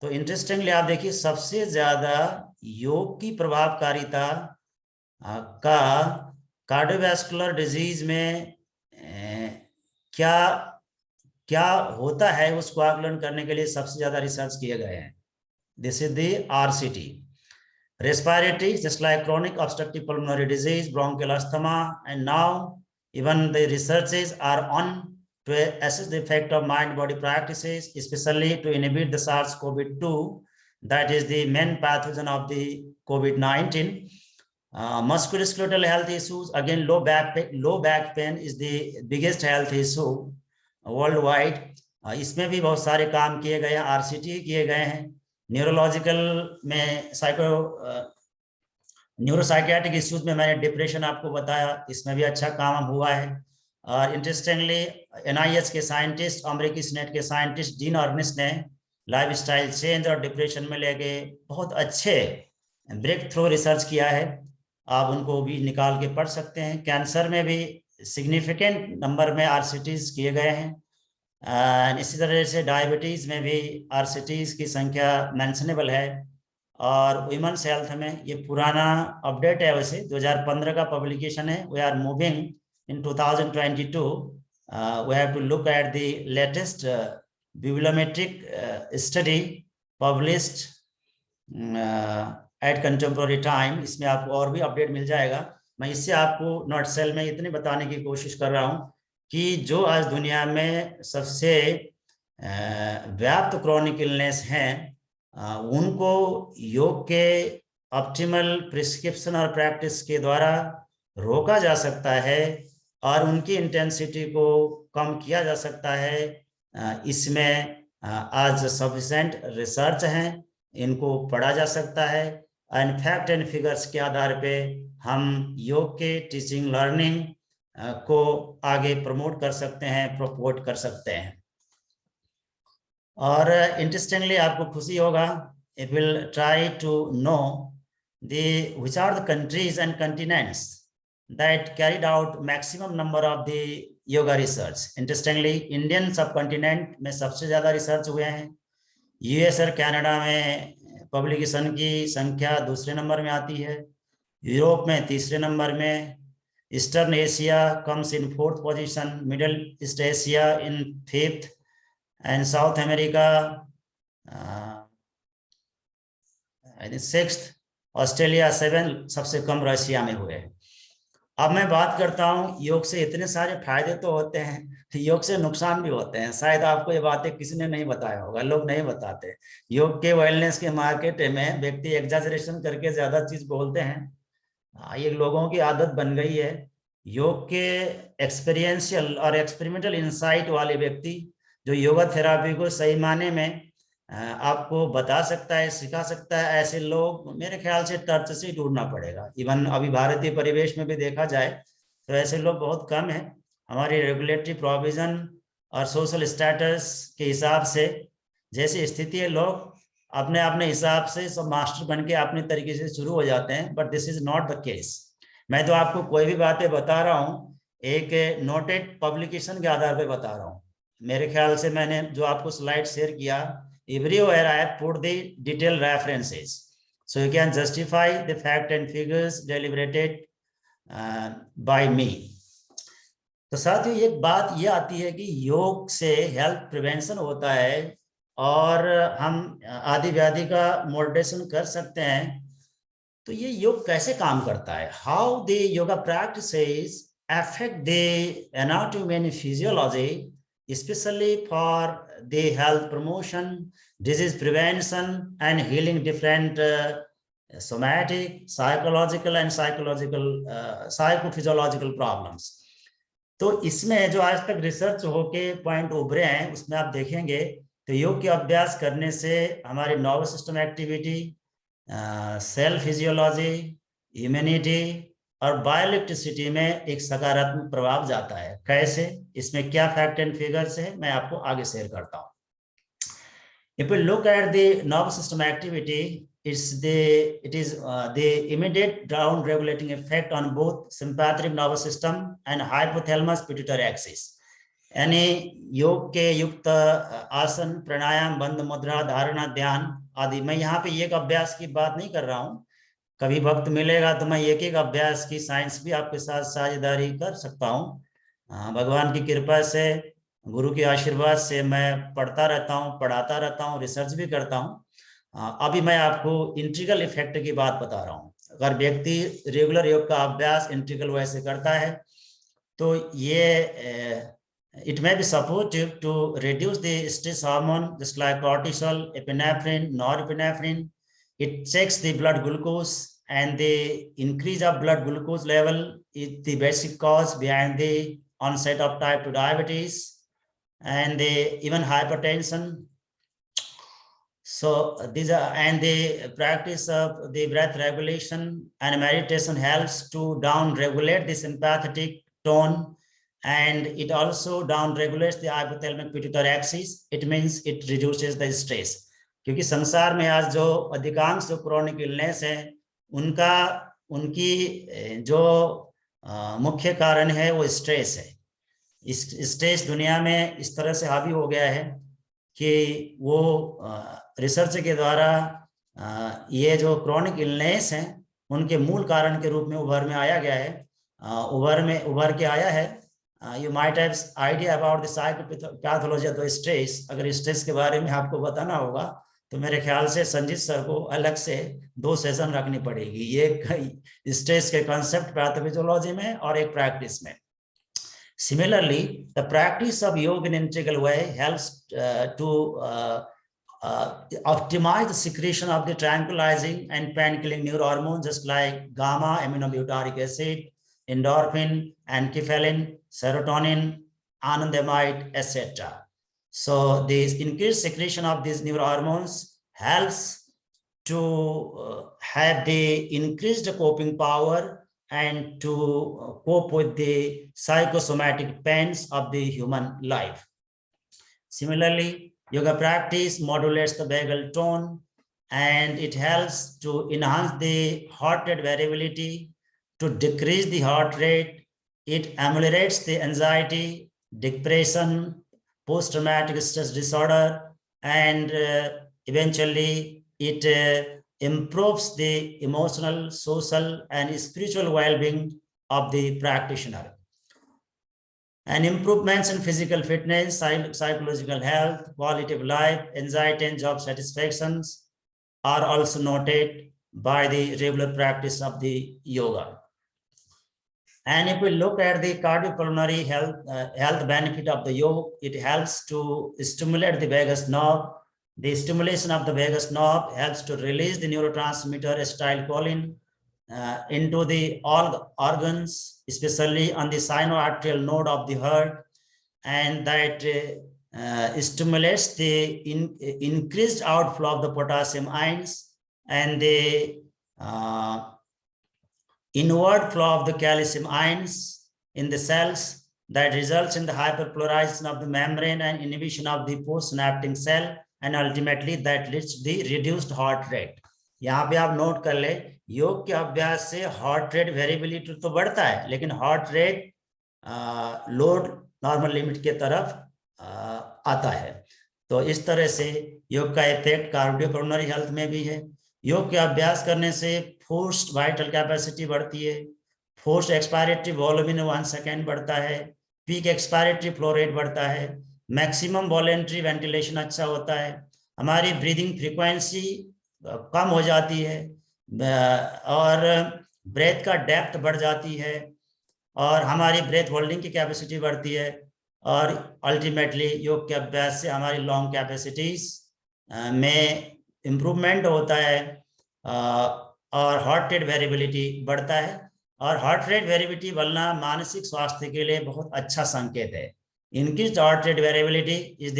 तो इंटरेस्टिंगली आप देखिए सबसे ज्यादा योग की प्रभावकारिता का कार्डियोवास्कुलर डिजीज में क्या क्या होता है उसको आकलन करने के लिए सबसे ज्यादा रिसर्च किए गए हैं। This is the RCT। Respiratory, just like chronic obstructive pulmonary disease, bronchial asthma, and now even the researches are on to assess the effect of mind-body practices, especially to inhibit the SARS-CoV-2, that is the main pathogen of the COVID-19. Musculoskeletal health issues, again, low back pain is the biggest health issue worldwide. इसमें भी बहुत सारे काम किए गए हैं, RCT किए गए हैं। न्यूरोलॉजिकल में न्यूरोसाइकियाट्रिक इश्यूज में मैंने डिप्रेशन आपको बताया, इसमें भी अच्छा काम हुआ है। और इंटरेस्टिंगली NIH के साइंटिस्ट, अमेरिकी सीनेट के साइंटिस्ट जीन अर्निस्ट ने लाइफस्टाइल चेंज और डिप्रेशन में लेके बहुत अच्छे ब्रेक थ्रू रिसर्च किया है, आप उनको भी निकाल के पढ़ सकते हैं। कैंसर में भी सिग्निफिकेंट नंबर में RCTs किए गए हैं, इसी तरह से डायबिटीज में भी RCTs की संख्या मेंशनेबल है। और वुमेन्स हेल्थ में ये पुराना अपडेट है, वैसे 2015 का पब्लिकेशन है। We are moving in 2022, we have to look at the latest bibliometric study published at contemporary time. इसमें आपको और भी अपडेट मिल जाएगा। मैं इससे आपको नॉटसेल में इतने बताने की कोशिश कर रहा हूँ कि जो आज दुनिया में सबसे व्याप्त क्रोनिक इलनेस हैं, उनको योग के ऑप्टिमल प्रिस्क्रिप्शन और प्रैक्टिस के द्वारा रोका जा सकता है और उनकी इंटेंसिटी को कम किया जा सकता है। इसमें आज सफिशिएंट रिसर्च हैं, इनको पढ़ा जा सकता है, एंड फैक्ट एंड फिगर्स के आधार पे हम योग के टीचिंग लर्निंग को आगे प्रमोट कर सकते हैं, प्रोपोट कर सकते हैं। और इंटरेस्टिंगली आपको खुशी होगा, it will try to know which are the countries and continents that carried out maximum number of the yoga research. Interestingly, Indian subcontinent में सबसे ज्यादा रिसर्च हुए हैं। US और कनाडा में पब्लिकेशन की संख्या दूसरे नंबर में आती है, यूरोप में तीसरे नंबर में, eastern Asia comes in 4th position, middle east Asia in 5th, and South America I think 6th, Australia 7, सबसे कम रशिया में हुए। अब मैं बात करता हूँ, योग से इतने सारे फायदे तो होते हैं, योग से नुकसान भी होते हैं। शायद आपको ये बातें किसी ने नहीं बताया होगा, लोग नहीं बताते। योग के वेलनेस के मार्केट में व्यक्ति एग्जैजरेशन करके ज्यादा चीज बोलते हैं, ये लोगों की आदत बन गई है। योग के एक्सपीरियंशियल और एक्सपेरिमेंटल इंसाइट वाले व्यक्ति जो योगा थेरापी को सही माने में आपको बता सकता है, सिखा सकता है, ऐसे लोग मेरे ख्याल से टर्च से ढूंढना पड़ेगा। इवन अभी भारतीय परिवेश में भी देखा जाए तो ऐसे लोग बहुत कम हैं। हमारी रेगुलेटरी प्रोविजन और सोशल स्टेटस के हिसाब से जैसी स्थिति है, लोग अपने अपने हिसाब से सब मास्टर बन के अपने तरीके से शुरू हो जाते हैं, but this is not the case. मैं तो आपको कोई भी बातें बता रहा हूँ एक नोटेड पब्लिकेशन के आधार पर बता रहा हूँ। मेरे ख्याल से मैंने जो आपको स्लाइड शेयर किया, everywhere I have put the detailed references, so you can justify the fact and figures deliberated by me. तो साथ ही एक बात ये आती है कि योग से हेल्थ प्रिवेंशन होता है और हम आदि व्याधि का मॉडरेशन कर सकते हैं। तो ये योग कैसे काम करता है? How the yoga practices affect the anatomy and physiology, especially for the health promotion, disease prevention, and healing different somatic, psychological and psychophysiological problems. तो इसमें जो आज तक रिसर्च होके पॉइंट उभरे हैं उसमें आप देखेंगे तो योग के अभ्यास करने से हमारी nervous system activity, cell physiology, immunity और बायोइलेक्ट्रिसिटी में एक सकारात्मक प्रभाव जाता है। कैसे, इसमें क्या फैक्ट एंड फिगर्स है, मैं आपको आगे शेयर करता हूँ। If we look at the nervous system activity, it is the immediate down regulating effect on both sympathetic nervous system and hypothalamus pituitary axis. यानी योग के युक्त आसन, प्राणायाम, बंद मुद्रा, धारणा, ध्यान आदि, मैं यहाँ पे एक अभ्यास की बात नहीं कर रहा हूँ। कभी वक्त मिलेगा तो मैं एक अभ्यास की साइंस भी आपके साथ साझेदारी कर सकता हूँ। भगवान की कृपा से, गुरु के आशीर्वाद से मैं पढ़ता रहता हूँ, पढ़ाता रहता हूँ, रिसर्च भी करता हूँ। अभी मैं आपको इंट्रीगल इफेक्ट की बात बता रहा हूँ। अगर व्यक्ति रेगुलर योग का अभ्यास इंट्रीगल वैसे करता है तो ये it may be supportive to reduce the stress hormone just like cortisol, epinephrine, norepinephrine. It checks the blood glucose, and the increase of blood glucose level is the basic cause behind the onset of type 2 diabetes and even hypertension. So these are, and the practice of the breath regulation and meditation helps to down regulate the sympathetic tone, and it also down regulates the hypothalamic pituitary axis. It means it reduces the stress. क्योंकि संसार में आज जो अधिकांश जो chronic illness है उनकी जो मुख्य कारण है वो स्ट्रेस है। इस स्ट्रेस दुनिया में इस तरह से हावी हो गया है कि वो रिसर्च के द्वारा ये जो क्रोनिक इलनेस हैं उनके मूल कारण के रूप में उभर में आया गया है, उभर के आया है। You might have idea about the psychopathology of the stress. अगर स्ट्रेस के बारे में आपको बताना होगा तो मेरे ख्याल से संजीत सर को अलग से 2 सेशन रखनी पड़ेगी, एक स्ट्रेस के कॉन्सेप्ट पैथोफिजियोलॉजी में और एक प्रैक्टिस में। Similarly, the practice of yoga in an integral way helps to optimize the secretion of the tranquilizing and pain-killing neurohormones, just like gamma aminobutyric acid, endorphin, enkephalin, serotonin, anandamide, etc. So this increased secretion of these neurohormones helps to have the increased coping power and to cope with the psychosomatic pains of the human life. Similarly, yoga practice modulates the vagal tone, and it helps to enhance the heart rate variability, to decrease the heart rate. It ameliorates the anxiety, depression, post-traumatic stress disorder, and eventually it improves the emotional, social, and spiritual well-being of the practitioner. And improvements in physical fitness, psychological health, quality of life, anxiety, and job satisfactions are also noted by the regular practice of the yoga. And if we look at the cardiopulmonary health benefit of the yoga, it helps to stimulate the vagus nerve. The stimulation of the vagus nerve helps to release the neurotransmitter acetylcholine into the organs, especially on the sinoatrial node of the heart, and that stimulates the increased outflow of the potassium ions and the inward flow of the calcium ions in the cells, that results in the hyperpolarization of the membrane and inhibition of the postsynaptic cell, and ultimately that leads to the reduced heart rate. यहाँ पे आप note कर ले, योग के अभ्यास से heart rate variability तो बढ़ता है, लेकिन heart rate load normal limit के तरफ आता है। तो इस तरह से योग का इफेक्ट कार्डियोपल्मोनरी हेल्थ में भी है। योग के अभ्यास करने से फोर्स्ड वाइटल कैपेसिटी बढ़ती है, फोर्स्ड एक्सपायरेटरी वॉल्यूम इन 1 सेकेंड बढ़ता है, पीक एक्सपायरेटरी फ्लो रेट बढ़ता है, मैक्सिमम वॉलेंट्री वेंटिलेशन अच्छा होता है, हमारी ब्रीदिंग फ्रीक्वेंसी कम हो जाती है और ब्रेथ का डेप्थ बढ़ जाती है, और हमारी ब्रेथ होल्डिंग की कैपेसिटी बढ़ती है, और अल्टीमेटली योग के अभ्यास से हमारी लॉन्ग कैपेसिटीज में इम्प्रूवमेंट होता है, और हार्ट रेट वेरिएबिलिटी बढ़ता है। और हार्ट रेट वेरिएबिलिटी बढ़ना मानसिक स्वास्थ्य के लिए बहुत अच्छा संकेत है। Increased heart rate variability is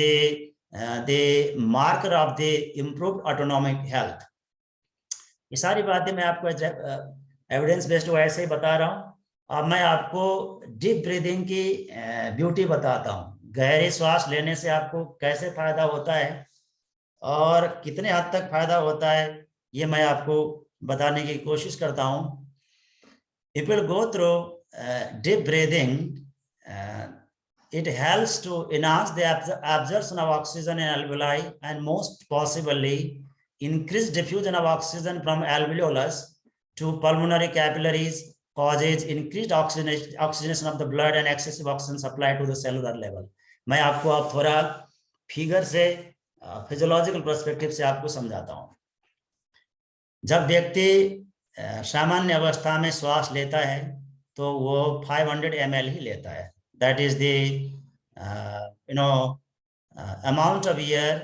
the marker of the improved autonomic health. ये सारी बातें मैं आपको एविडेंस बेस्ड वैसे ही बता रहा हूँ। अब मैं आपको डीप ब्रीदिंग की ब्यूटी बताता हूँ। गहरी सांस लेने से आपको कैसे फायदा होता है और कितने हद तक फायदा होता है, ये मैं आपको बताने की कोशिश करता हूँ। If you go through deep breathing, it helps to enhance the absorption of oxygen in alveoli and most possibly increase diffusion of oxygen from alveolus to pulmonary capillaries, causes increased oxygenation of the blood and excessive oxygen supply to the cellular level. मैं आपको अब थोड़ा figure से physiological perspective से आपको समझाता हूँ। जब व्यक्ति सामान्य अवस्था में श्वास लेता है तो वो 500 ml ही लेता है। That is the amount of air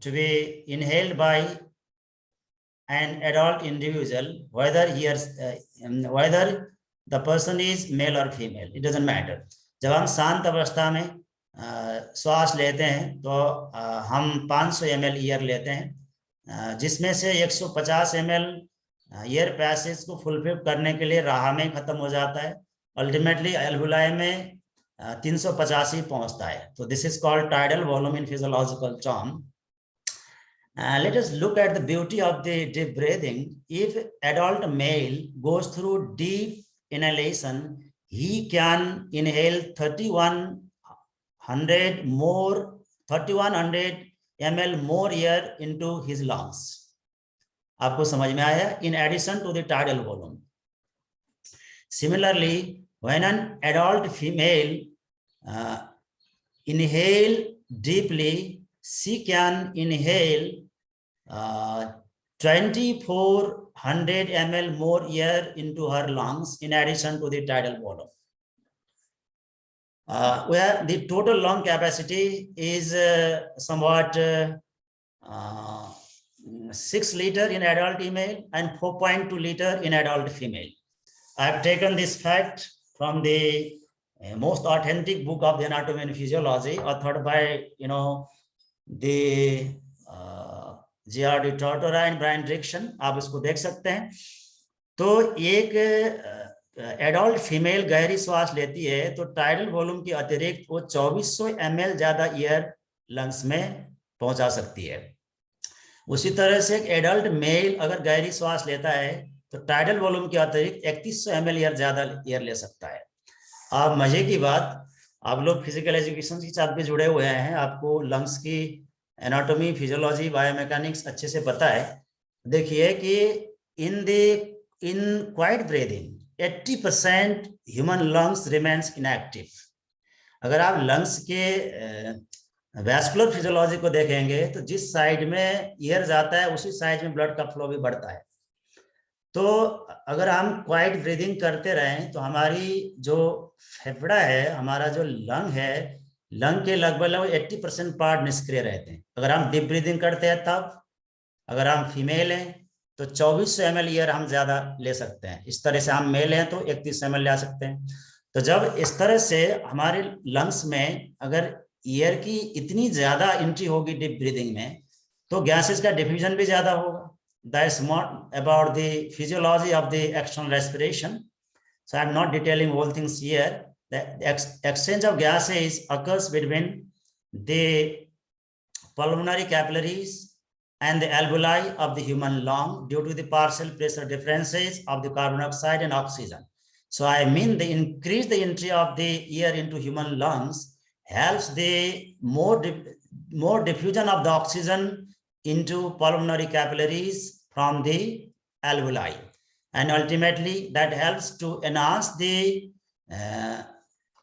to be inhaled by an adult individual, whether the person is male or female, it doesn't matter. जब हम शांत अवस्था में श्वास लेते हैं तो हम 500 ml एयर लेते हैं, जिसमें से 150 ml एयर पैसेज को फुलफिल करने के लिए राह में खत्म हो जाता है। अल्टीमेटली एल्वुलाई में 385 पहुंचता है। तो this is called tidal volume in physiological term. Let us look at the beauty of the deep breathing. If adult male goes through deep inhalation, he can inhale 3100 ml more air into his lungs. आपको समझ में आया? In addition to the tidal volume. Similarly, when an adult female inhale deeply, she can inhale 2400 ml more air into her lungs in addition to the tidal volume. Where the total lung capacity is somewhat 6 liter in adult male and 4.2 liter in adult female. I have taken this fact from the most authentic book of the anatomy and physiology, authored by the J.R.D. Tortora and Brian Drickson. आप इसको देख सकते हैं। तो एक adult female गहरी श्वास लेती है तो टाइडल वॉल्यूम के अतिरिक्त वो 2400 ml ज्यादा एयर लंग्स में पहुंचा सकती है। उसी तरह से एक एडल्ट मेल अगर गहरी श्वास लेता है तो टाइडल वॉल्यूम के अतिरिक्त 3100 ml एयर ज्यादा एयर ले सकता है। अब मजे की बात, आप लोग फिजिकल एजुकेशन के साथ भी जुड़े हुए हैं, आपको लंग्स की एनाटॉमी, फिजियोलॉजी, बायोमैकेनिक्स अच्छे से पता है। देखिए कि in quiet breathing 80% human lungs remains inactive. अगर आप लंग्स के वैस्कुलर फिजियोलॉजी को देखेंगे तो जिस साइड में एयर जाता है उसी साइड में ब्लड का फ्लो भी बढ़ता है। तो अगर हम क्वाइट ब्रीदिंग करते रहें तो हमारी जो फेफड़ा है, हमारा जो लंग है, लंग के लगभग 80% पार्ट निष्क्रिय रहते हैं। अगर हम डीप ब्रीदिंग करते हैं तब, अगर हम फीमेल हैं तो 2400 ml एयर हम ज्यादा ले सकते हैं। इस तरह से हम मेल हैं तो 3100 ml ले सकते हैं। तो जब इस तरह से हमारे लंग्स में अगर एयर की इतनी ज्यादा एंट्री होगी डीप ब्रीदिंग में तो गैसेस का डिफ्यूजन भी ज्यादा होगा। That's more about the physiology of the external respiration. So I'm not detailing all things here. The exchange of gases occurs between the pulmonary capillaries and the alveoli of the human lung due to the partial pressure differences of the carbon dioxide and oxygen. So I mean the increase the entry of the air into human lungs helps the more diffusion of the oxygen into pulmonary capillaries from the alveoli, and ultimately that helps to enhance the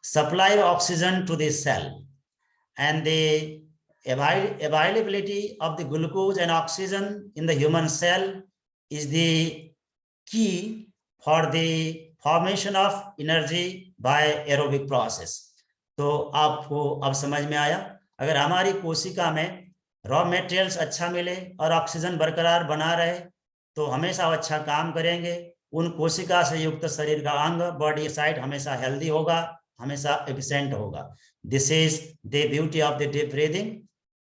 supply of oxygen to the cell, and the availability of the glucose and oxygen in the human cell is the key for the formation of energy by aerobic process. तो आपको अब समझ में आया, अगर हमारी कोशिका में रॉ मटेरियल्स अच्छा मिले और ऑक्सीजन बरकरार बना रहे तो हमेशा अच्छा काम करेंगे। उन कोशिका से युक्त शरीर का अंग, बॉडी साइड हमेशा हेल्दी होगा, हमेशा एफिशिएंट होगा। This is the beauty of the deep breathing.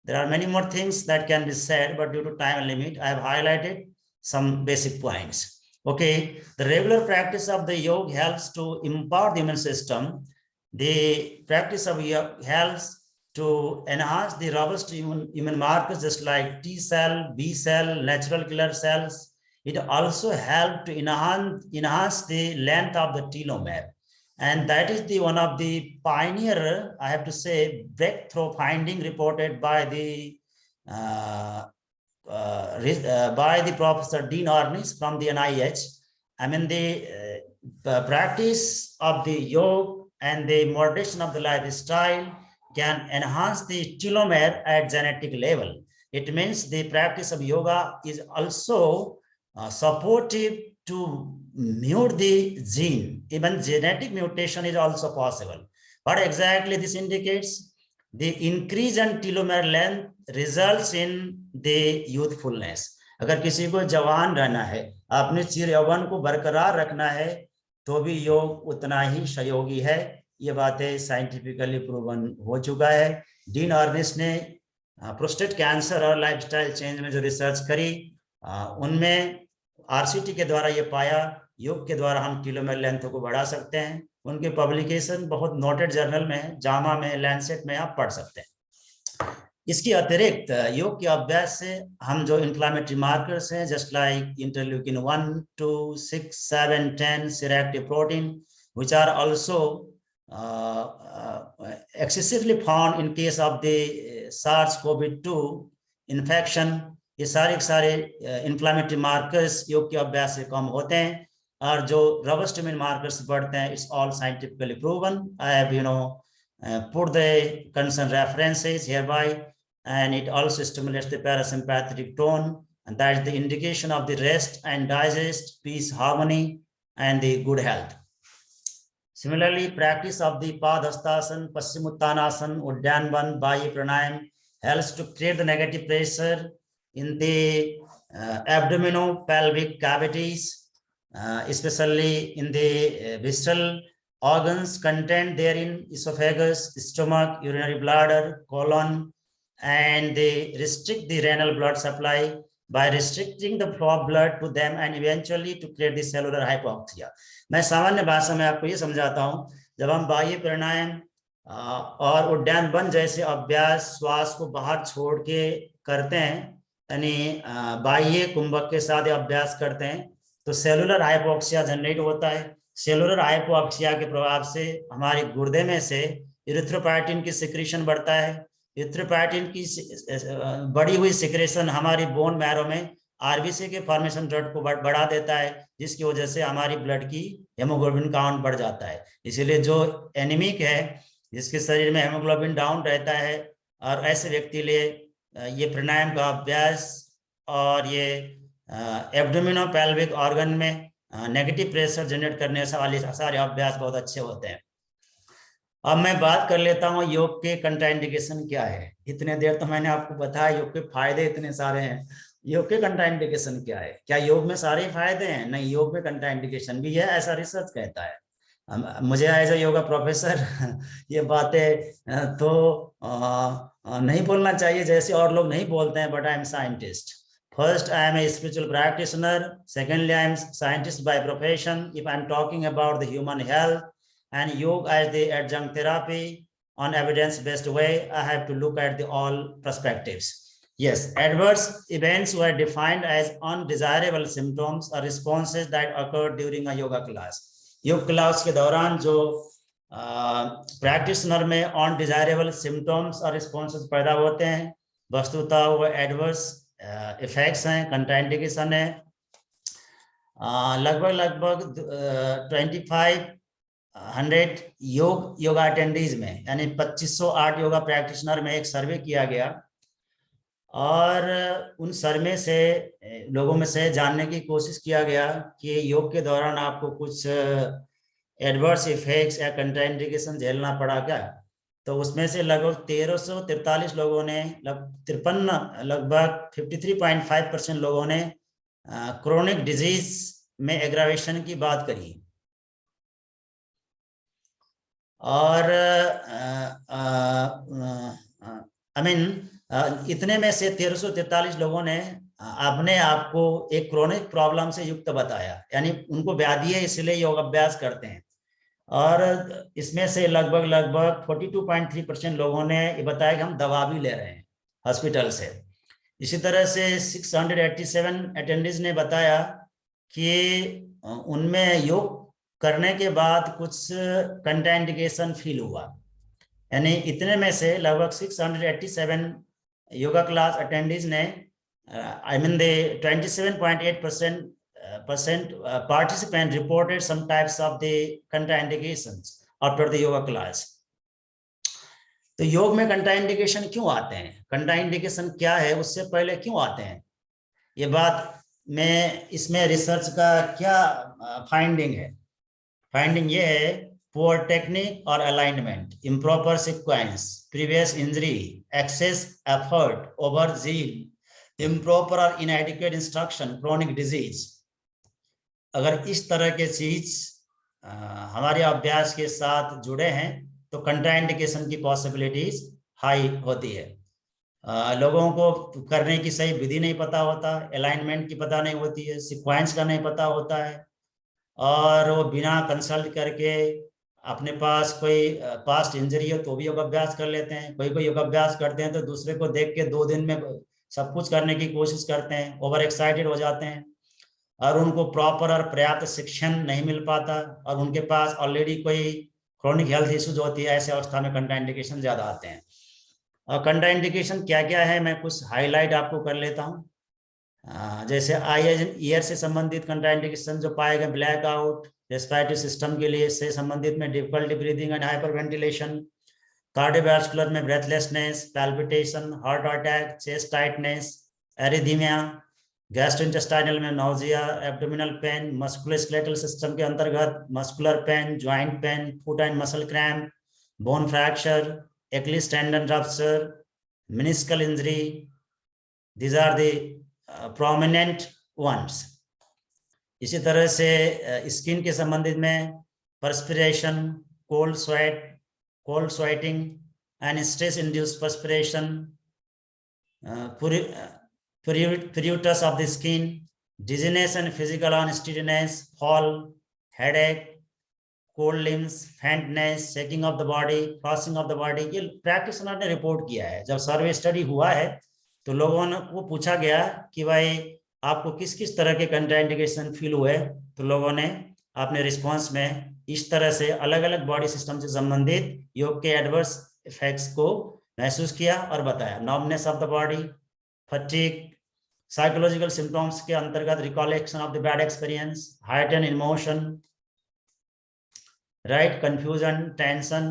There are many more things that can be said, but due to time limit, I have highlighted some basic points. Okay, the regular practice of the yoga helps to empower the immune system. The practice of yoga helps to enhance the robust immune markers, just like T cell, B cell, natural killer cells. It also helps to enhance the length of the telomere. And that is the one of the pioneer, I have to say, breakthrough finding reported by the Professor Dean Ornish from the NIH. I mean, the practice of the yoga and the moderation of the lifestyle can enhance the telomere at genetic level. It means the practice of yoga is also supportive to mute the gene. Even genetic mutation is also possible. What exactly this indicates? The increase in telomere length results in the youthfulness. अगर किसी को जवान रहना है, अपने चिर यौवन को बरकरार रखना है, तो भी योग उतना ही सहयोगी है। ये बातें साइंटिफिकली प्रूवन हो चुका है। डीन ऑर्निश ने प्रोस्टेट कैंसर और लाइफस्टाइल चेंज में जो रिसर्च करी, उनमें आरसीटी के द्वारा ये पाया, योग के द्वारा हम टेलोमेयर लेंथ को बढ़ा सकते हैं। उनके पब्लिकेशन बहुत नोटेड जर्नल में है, जामा में, लैंसेट में आप पढ़ सकते हैं। इसके अतिरिक्त योग के अभ्यास से हम जो इन्फ्लामेटरी मार्कर्स हैं, just like interleukin 1, 2, 6, 7, 10, C reactive protein, which are also excessively found in case of the SARS-CoV-2 infection, ये सारे इन्फ्लामेटरी मार्कर्स योग के अभ्यास से कम होते हैं, और जो रोबस्ट इम्यून मार्कर्स बढ़ते हैं, it's all scientifically proven. I have put the concerned references hereby, and it also stimulates the parasympathetic tone, and that is the indication of the rest and digest, peace, harmony, and the good health. Similarly, practice of the Padhastasana, Paschimottanasana, Udyan Bandh, Bayi Pranayam helps to create the negative pressure in the abdominopelvic cavities, especially in the visceral organs contained therein, esophagus, stomach, urinary bladder, colon, and they restrict the renal blood supply by restricting the flow of blood to them and eventually to create the cellular hypoxia. मैं सामान्य भाषा में आपको ये समझाता हूँ, जब हम बाह्य प्राणायाम और उड्डयन बंद जैसे अभ्यास श्वास को बाहर छोड़ के करते हैं, यानी बाह्य कुंभक के साथ अभ्यास करते हैं, तो सेलुलर हाइपोक्सिया जनरेट होता है। सेलुलर हाइपोक्सिया के प्रभाव से हमारे गुर्दे में से इरिथ्रोपोइटिन की सिक्रेशन बढ़ता है। इरिथ्रोपोइटिन की बढ़ी हुई सिक्रेशन हमारी बोन मैरो में आरबीसी के फॉर्मेशन रेट को बढ़ा देता है, जिसकी वजह से हमारी ब्लड की हेमोग्लोबिन काउंट बढ़ जाता है। इसीलिए जो एनीमिक है, जिसके शरीर में हेमोग्लोबिन डाउन रहता है, और ऐसे व्यक्ति लिए ये प्राणायाम का अभ्यास और ये एब्डोमिनोपेल्विक ऑर्गन में नेगेटिव प्रेशर जनरेट करने वाले सारे अभ्यास बहुत अच्छे होते हैं। अब मैं बात कर लेता हूँ योग के कंट्राइंडिकेशन क्या है। इतने देर तो मैंने आपको बताया योग के फायदे इतने सारे हैं, योग के कंट्राइंडिकेशन क्या है? क्या योग में सारे फायदे हैं? नहीं, योग में कंट्राइंडिकेशन भी है, ऐसा रिसर्च कहता है। मुझे एज ए योगा प्रोफेसर ये बातें तो नहीं बोलना चाहिए जैसे और लोग नहीं बोलते हैं, but I am scientist. First, I am a spiritual practitioner. Secondly, I am scientist by profession. If I am talking about the human health and yoga as the adjunct therapy on evidence-based way, I have to look at the all perspectives. Yes, adverse events were defined as undesirable symptoms or responses that occurred during a yoga class. योग class के दौरान जो practitioner में undesirable symptoms और responses पैदा होते हैं, वस्तुतः वो एडवर्स इफेक्ट्स हैं, कंट्राइंडिकेशन है। लगभग 2500 योगा अटेंडीज में, यानी 2508 योगा प्रैक्टिशनर में एक सर्वे किया गया, और उन सर्वे से लोगों में से जानने की कोशिश किया गया कि योग के दौरान आपको कुछ एडवर्स इफेक्ट्स या कंट्राइंडिकेशन झेलना पड़ा क्या। तो उसमें से लगभग 1343 लोगों ने लगभग 53.5% लोगों ने क्रोनिक डिजीज में एग्रावेशन की बात करी। और इतने में से 1343 लोगों ने अपने आप को एक क्रोनिक प्रॉब्लम से युक्त बताया, यानी उनको व्याधि है इसलिए योग अभ्यास करते हैं। और इसमें से लगभग 42.3% लोगों ने ये बताया कि हम दवा भी ले रहे हैं हॉस्पिटल से। इसी तरह से 687 अटेंडीज ने बताया कि उनमें योग करने के बाद कुछ कंट्राइंडिकेशन फील हुआ। यानी इतने में से लगभग 687 योगा क्लास अटेंडीज ने the 27.8% participant reported some types of the contraindications after the yoga class. तो योग में कंट्राइंडिकेशन क्यों आते हैं, कंट्राइंडिकेशन क्या है, उससे पहले क्यों आते हैं, ये बात में इसमें रिसर्च का क्या फाइंडिंग है। फाइंडिंग ये है, poor technique or alignment, improper sequence, previous injury, excess effort, overzeal, improper or inadequate instruction, chronic disease। अगर इस तरह के चीज हमारे अभ्यास के साथ जुड़े हैं तो कंट्राइंडिकेशन की पॉसिबिलिटीज हाई होती है। लोगों को करने की सही विधि नहीं पता होता, अलाइनमेंट की पता नहीं होती है, सीक्वेंस का नहीं पता होता है, और वो बिना कंसल्ट करके अपने पास कोई पास्ट इंजरी हो तो भी योग अभ्यास कर लेते हैं। कोई योग अभ्यास करते हैं तो दूसरे को देख के 2 दिन में सब कुछ करने की कोशिश करते हैं, ओवर एक्साइटेड हो जाते हैं, और उनको प्रॉपर और पर्याप्त शिक्षण नहीं मिल पाता, और उनके पास ऑलरेडी कोई क्रोनिक हेल्थ इश्यूज होती है। ऐसे अवस्था में कंट्राइंडिकेशन ज्यादा आते हैं। और कंट्राइंडिकेशन क्या क्या है, मैं कुछ हाईलाइट आपको कर लेता हूँ। जैसे ईयर से संबंधित कंट्राइंडिकेशन जो पाए गए, ब्लैकआउट, रेस्पिरेटरी सिस्टम के लिए से संबंधित में difficulty breathing and hyperventilation, cardiovascular में breathlessness, palpitation, heart attack, chest tightness, arrhythmia, gastrointestinal में nausea, abdominal pain, musculoskeletal system के अंतर्गत muscular pain, joint pain, foot and muscle cramp, bone fracture, Achilles tendon rupture, meniscal injury, these are the prominent ones। इसी तरह से skin के संबंधित में perspiration, cold sweating and stress induced perspiration, pruritus of the skin, dizziness and physical unsteadiness, fall, headache, cold limbs, faintness, shaking of the body, crossing of the body। ये practitioner ने report किया है। जब सर्वे study हुआ है तो लोगों ने को पूछा गया कि भाई आपको किस किस तरह के कंट्राइंडिकेशन फील हुए, तो लोगों ने अपने रिस्पांस में इस तरह से अलग अलग बॉडी सिस्टम से संबंधित योग के एडवर्स इफेक्ट्स को महसूस किया और बताया। Numbness of the body, fatigue, psychological symptoms के अंतर्गत recollection of the bad experience, heightened emotion, fright, confusion, tension,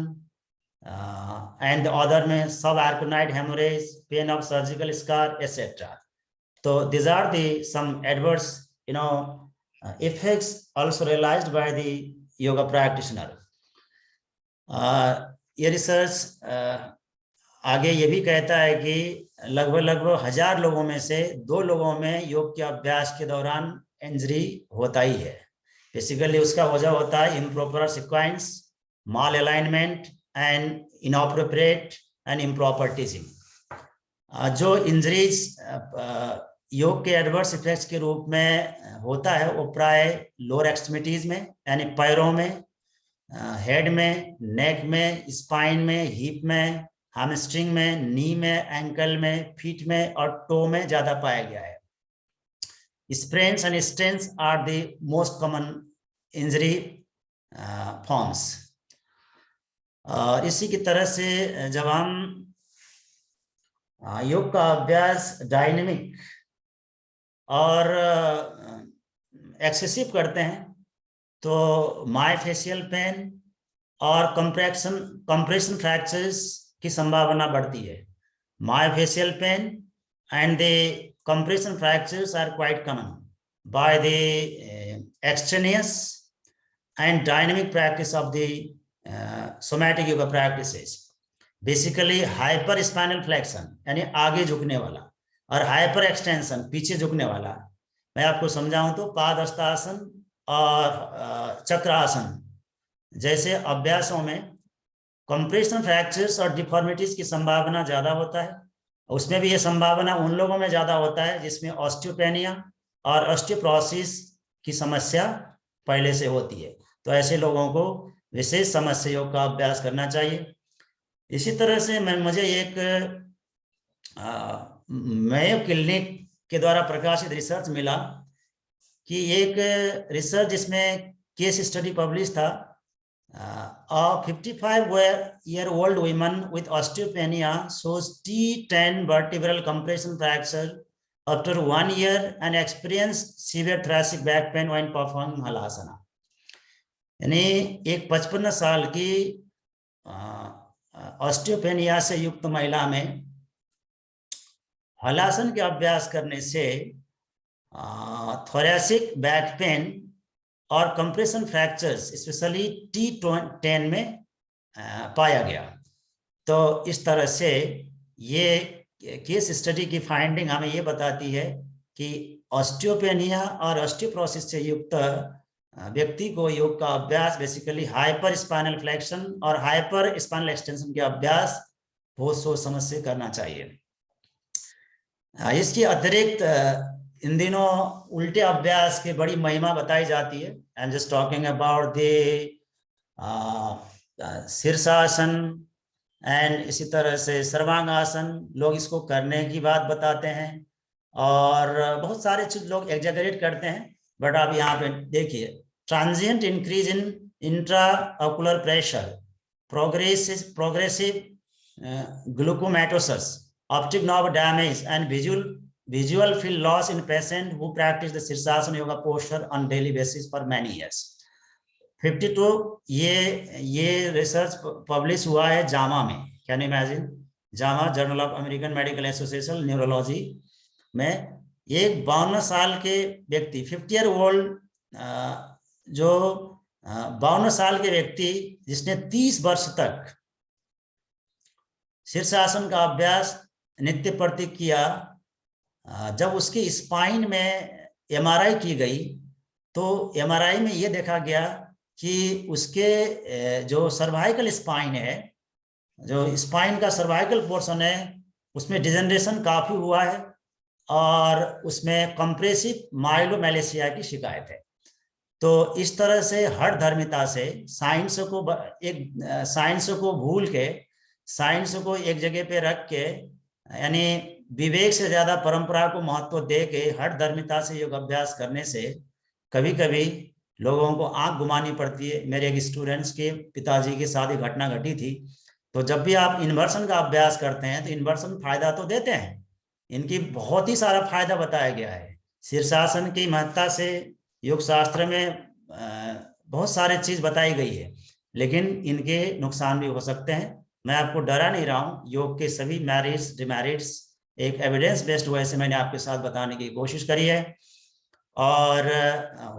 and other में subarachnoid haemorrhage, pain of surgical scar et cetera. तो these are the some adverse effects also realized by the yoga practitioner। ये research आगे ये भी कहता है कि लगभग 1000 लोगों में से 2 लोगों में योग के अभ्यास के दौरान इंजरी होता ही है। बेसिकली उसका वजह होता है improper sequence, mall alignment and inappropriate and improper teaching. जो इंजरीज योग के एडवर्स इफेक्ट्स के रूप में होता है वो प्राय लोअर एक्सट्रीमिटीज में, यानी पैरों में, हेड में, नेक में, स्पाइन में, हिप में, हैमस्ट्रिंग में, नी में, एंकल में, फीट में और टो में ज्यादा पाया गया है। Sprains and strains are the most common injury forms. इसी की तरह से जब हम योग का अभ्यास डायनेमिक और एक्सेसिव करते हैं तो मायोफेशियल पेन और कंप्रेशन फ्रैक्चर्स की संभावना बढ़ती है। Myofascial pen and the compression fractures are quite common by the extraneous and dynamic practice of the somatic yoga practices. Basically hyper spinal flexion यानी आगे झुकने वाला और हाइपर एक्सटेंशन पीछे झुकने वाला, मैं आपको समझाऊं तो पादहस्तासन और चक्रासन जैसे अभ्यासों में कंप्रेशन फ्रैक्चर्स और डिफॉर्मिटीज की संभावना ज्यादा होता है। उसमें भी ये संभावना उन लोगों में ज्यादा होता है जिसमें ऑस्टियोपेनिया और ऑस्टियोप्रोसिस की समस्या पहले से होती है, तो ऐसे लोगों को विशेष समस्याओं का अभ्यास करना चाहिए। इसी तरह से मुझे एक मेयो क्लिनिक के द्वारा प्रकाशित रिसर्च मिला कि एक रिसर्च जिसमें केस स्टडी पब्लिश था, 55-year-old women with osteopenia shows T10 vertebral compression fracture after 1 year and experienced severe thoracic back pain when performing halasana। यानी एक 55 साल की ऑस्टियोपेनिया से युक्त महिला में हलासन के अभ्यास करने से थोरैसिक बैक पेन और कंप्रेशन फ्रैक्चर्स स्पेशली T10 में पाया गया। तो इस तरह से ये केस स्टडी की फाइंडिंग हमें ये बताती है कि ऑस्टियोपेनिया और ऑस्टियोप्रोसिस से युक्त व्यक्ति को योग का अभ्यास बेसिकली हाइपर स्पाइनल फ्लेक्शन और हाइपर स्पाइनल एक्सटेंशन के अभ्यास बहुत सोच समझ से करना चाहिए। इसके अतिरिक्त इन दिनों उल्टे अभ्यास की बड़ी महिमा बताई जाती है। I am just talking about the शीर्षासन एंड इसी तरह से सर्वांगासन, लोग इसको करने की बात बताते हैं और बहुत सारे चीज लोग एग्जैगरेट करते हैं। बट आप यहाँ पे देखिए, transient increase in intraocular pressure, progressive glaucomatosis, optic nerve damage and visual field loss in patient who practice the Sirsasana yoga posture on daily basis for many years। 52 ये रिसर्च पब्लिश हुआ है जामा में। Can you imagine? Jama journal of American medical association neurology में एक 52 साल के व्यक्ति 50-year-old जो 52 साल के व्यक्ति जिसने 30 वर्ष तक शीर्षासन का अभ्यास नित्य प्रति किया, जब उसके स्पाइन में एमआरआई की गई तो एमआरआई में यह देखा गया कि उसके जो सर्वाइकल स्पाइन है, जो स्पाइन का सर्वाइकल पोर्शन है, उसमें डिजेनरेशन काफी हुआ है और उसमें कंप्रेसिव माइलोमैलेशिया की शिकायत है। तो इस तरह से हर धर्मिता से साइंस को भूल के, साइंस को एक जगह पे रख के, यानी विवेक से ज्यादा परंपरा को महत्व दे के हर धर्मिता से योग अभ्यास करने से कभी कभी लोगों को आंख घुमानी पड़ती है। मेरे एक स्टूडेंट्स के पिताजी के साथ एक घटना घटी थी। तो जब भी आप इन्वर्सन का अभ्यास करते हैं तो इन्वर्सन फायदा तो देते हैं, इनकी बहुत ही सारा फायदा बताया गया है। शीर्षासन की महत्ता से योग शास्त्र में बहुत सारे चीज बताई गई है, लेकिन इनके नुकसान भी हो सकते हैं। मैं आपको डरा नहीं रहा हूँ, योग के सभी मेरिट्स डिमेरिट्स एक एविडेंस बेस्ड वे से मैंने आपके साथ बताने की कोशिश करी है। और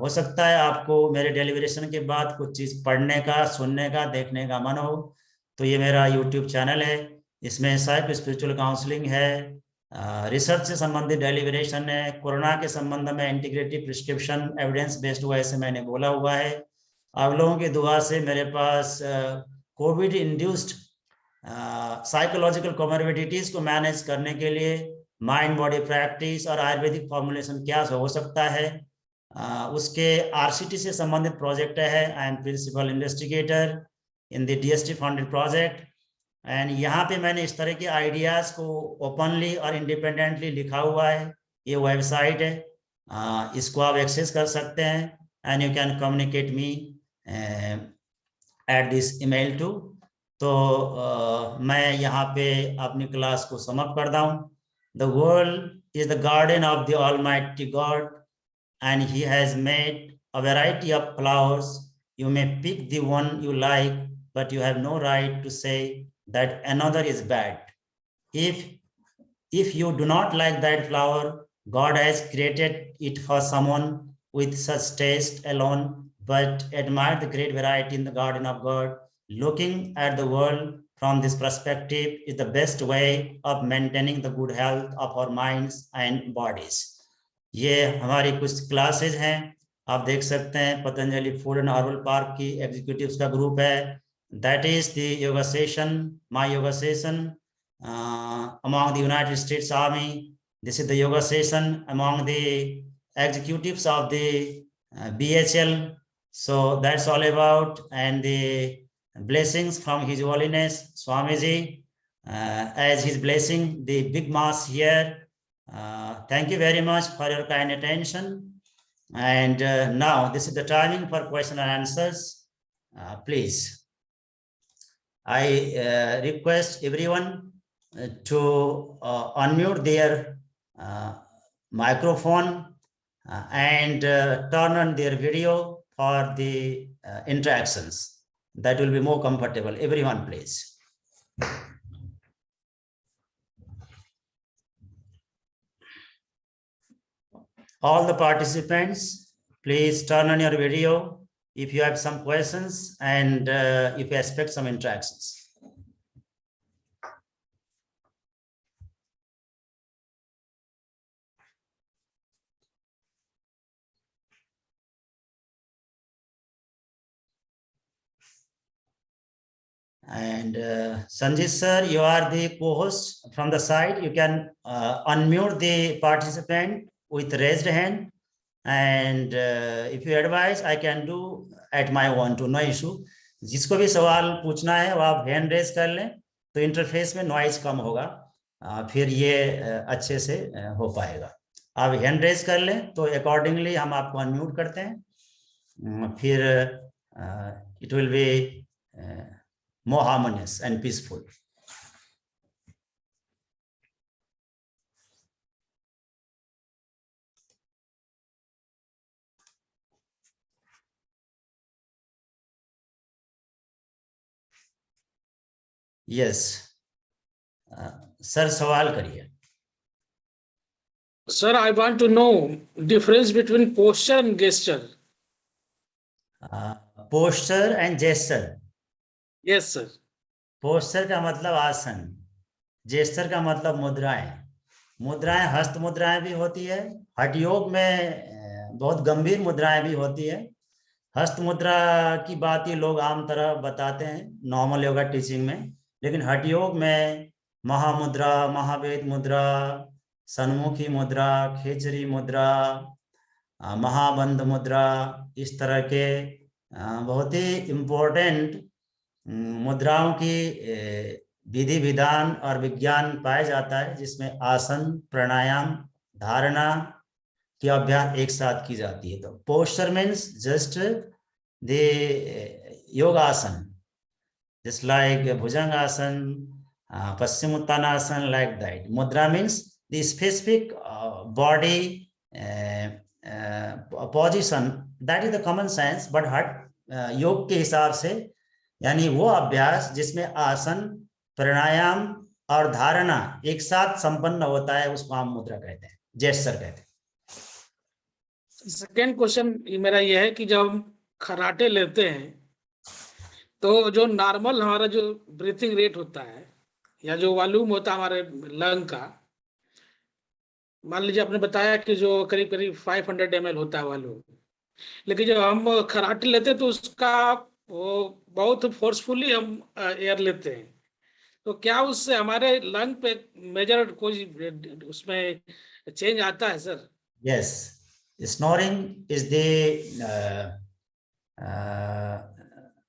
हो सकता है आपको मेरे डेलिब्रेशन के बाद कुछ चीज पढ़ने का, सुनने का, देखने का मन हो, तो ये मेरा यूट्यूब चैनल है, इसमें साइको स्पिरिचुअल काउंसलिंग है, रिसर्च से संबंधित डेलिब्रेशन है, कोरोना के संबंध में इंटीग्रेटिव प्रिस्क्रिप्शन एविडेंस बेस्ड वे से मैंने बोला हुआ है। आप लोगों की दुआ से मेरे पास कोविड इंड्यूस्ड साइकोलॉजिकल कॉमोर्बिडिटीज को मैनेज करने के लिए माइंड बॉडी प्रैक्टिस और आयुर्वेदिक फॉर्मुलेशन क्या हो सकता है, उसके आरसीटी से संबंधित प्रोजेक्ट है। I am principal investigator in the DST funded project and यहाँ पे मैंने इस तरह के आइडियाज को ओपनली और इंडिपेंडेंटली लिखा हुआ है। ये वेबसाइट है, इसको आप एक्सेस कर सकते हैं and you can communicate me at this email too. तो मैं यहाँ पे अपनी क्लास को समाप्त करता हूँ। The world is the garden of the almighty God and he has made a variety of flowers. You may pick the one you like, but you have no right to say that another is bad. If If you do not like that flower, God has created it for someone with such taste alone, but admire the great variety in the garden of God. Looking at the world from this perspective is the best way of maintaining the good health of our minds and bodies. ये हमारी कुछ classes हैं, आप देख सकते हैं Patanjali food and herbal park की executives का ग्रुप है. That is the yoga session, my yoga session among the United States Army. This is the yoga session among the executives of the BHL. So that's all about, and the blessings from His Holiness Swamiji, as he's blessing the big mass here. Thank you very much for your kind attention. And now this is the timing for question and answers. Please, I request everyone to unmute their microphone and turn on their video for the interactions. That will be more comfortable. Everyone, please. All the participants, please turn on your video if you have some questions and if you expect some interactions. And Sanjit sir, you are the co-host from the side. You can unmute the participant with raised hand. And if you advise, I can do at my own too, no issue. जिसको भी सवाल पूछना है वो आप hand raise कर लें तो इंटरफेस में नॉइज कम होगा, फिर ये अच्छे से हो पाएगा. आप हैंड रेज कर लें तो अकॉर्डिंगली हम आपको अनम्यूट करते हैं, फिर it will be more harmonious and peaceful. Yes, sir, सवाल करिए. Sir, I want to know difference between posture and gesture. Posture and gesture. Yes, sir. Posture का मतलब आसन, जेस्चर का मतलब मुद्राएं. मुद्राएं हस्त मुद्राएं भी होती है, हठ योग में बहुत गंभीर मुद्राएं भी होती है. हस्त मुद्रा की बात ये लोग आम तरह बताते हैं नॉर्मल योगा टीचिंग में, लेकिन हठ योग में महामुद्रा, महावेद मुद्रा, सन्मुखी मुद्रा, खेचरी मुद्रा, महाबंध मुद्रा, इस तरह के बहुत ही इम्पोर्टेंट मुद्राओं की विधि विधान और विज्ञान पाया जाता है, जिसमें आसन, प्राणायाम, धारणा की अभ्यास एक साथ की जाती है. तो posture means just the yogasana, just like bhujangasana, paschimottanasana, like that. Mudra means the specific body position, that is the common sense. But हट योग के हिसाब से यानी वो अभ्यास जिसमें आसन, प्राणायाम और धारणा एक साथ संपन्न होता है, उसको हम मुद्रा कहते हैं, जेस्चर कहते हैं. सेकेंड क्वेश्चन मेरा यह है कि जब हम खराटे लेते हैं तो जो नॉर्मल हमारा जो ब्रीथिंग रेट होता है या जो वॉल्यूम होता है हमारे लंग का, मान लीजिए आपने बताया कि जो करीब करीब 500 ml होता है वॉल्यूम, लेकिन जब हम खराटे लेते हैं तो उसका वो बहुत फोर्सफुली हम एयर लेते हैं, तो क्या उससे हमारे लंग पे मेजर कोई उसमें चेंज आता है sir? Yes, snoring is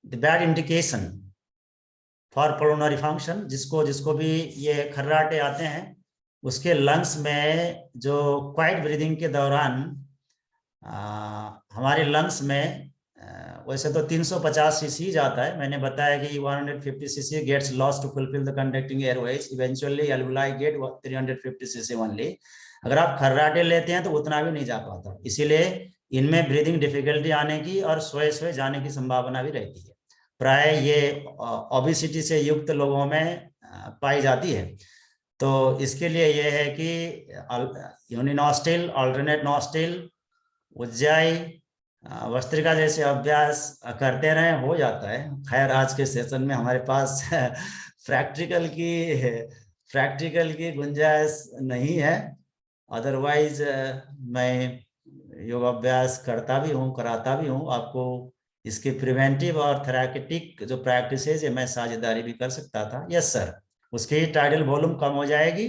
the bad indication for pulmonary function. जिसको भी ये खर्राटे आते हैं उसके लंग्स में जो क्वाइट ब्रीदिंग के दौरान हमारे लंग्स में वैसे तो 350 cc जाता है. मैंने बताया कि 150 cc gets lost to fulfill the conducting airways. Eventually alveoli get 350 cc only. अगर आप खर्राटे लेते हैं तो उतना भी नहीं जा पाता, इसीलिए इनमें ब्रीदिंग डिफिकल्टी आने की और सोए जाने की संभावना भी रहती है. प्राय ये ओबेसिटी से युक्त लोगों में पाई जाती है. तो इसके लिए ये है कि यूनिनॉस्टिल, अल्टरनेट नॉस्टिल, उज्जाई, वस्त्रिका जैसे अभ्यास करते रहे, हो जाता है। खैर आज के सेशन में हमारे पास प्रैक्टिकल की गुंजाइश नहीं है, अदरवाइज मैं योगाभ्यास करता भी हूँ, कराता भी हूँ आपको। इसके प्रिवेंटिव और थेरापेटिक जो प्रैक्टिस है मैं साझेदारी भी कर सकता था। यस सर, उसकी टाइडल वॉल्यूम कम हो जाएगी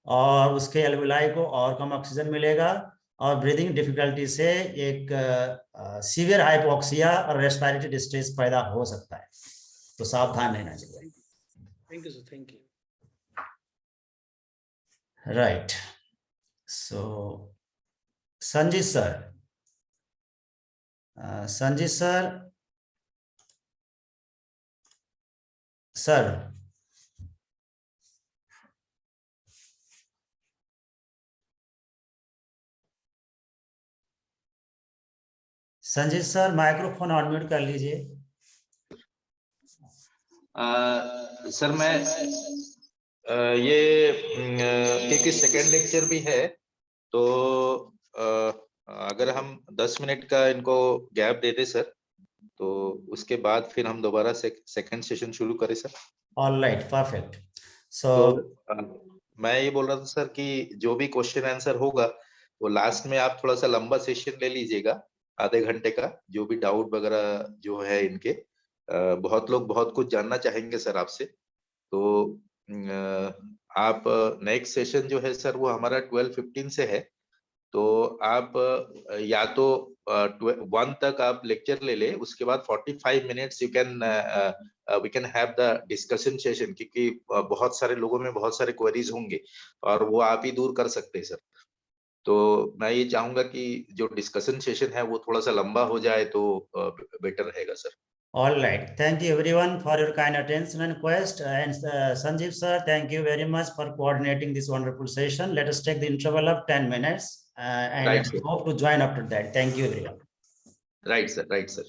और उसके एल्वेलाई को और कम ऑक्सीजन मिलेगा और ब्रीदिंग डिफिकल्टी से एक सीवियर हाइपोक्सिया और रेस्पिरेटरी डिस्ट्रेस पैदा हो सकता है, तो सावधान रहना चाहिए। Thank you sir, thank you. Right, so Sanjeet sir, Sanjeet sir, sir Sanjeet sir microphone unmute कर लीजिए। सर मैं ये क्योंकि सेकेंड लेक्चर भी है तो अगर हम 10 मिनट का इनको गैप देते सर, तो उसके बाद फिर हम दोबारा सेकेंड सेशन शुरू करें सर। Alright, perfect. सो मैं ये बोल रहा था सर कि जो भी क्वेश्चन आंसर होगा वो लास्ट में आप थोड़ा सा लंबा सेशन ले लीजिएगा, आधे घंटे का, जो भी डाउट वगैरह जो है इनके। बहुत लोग बहुत कुछ जानना चाहेंगे सर आपसे, तो आप नेक्स्ट सेशन जो है सर वो हमारा 12:15 से है, तो आप या तो 1 तक आप लेक्चर ले ले, उसके बाद 45 minutes we can have the discussion session, क्योंकि बहुत सारे लोगों में बहुत सारे क्वेरीज होंगे और वो आप ही दूर कर सकते हैं सर। तो मैं ये चाहूंगा कि जो डिस्कशन सेशन है वो थोड़ा सा लंबा हो जाए तो बेटर रहेगा sir. All right, thank you everyone for your kind attention and request. And Sanjeev sir, thank you very much for coordinating this wonderful session. Let us take the interval of 10 minutes and Right, hope to join after that. Thank you everyone. Right sir, right sir.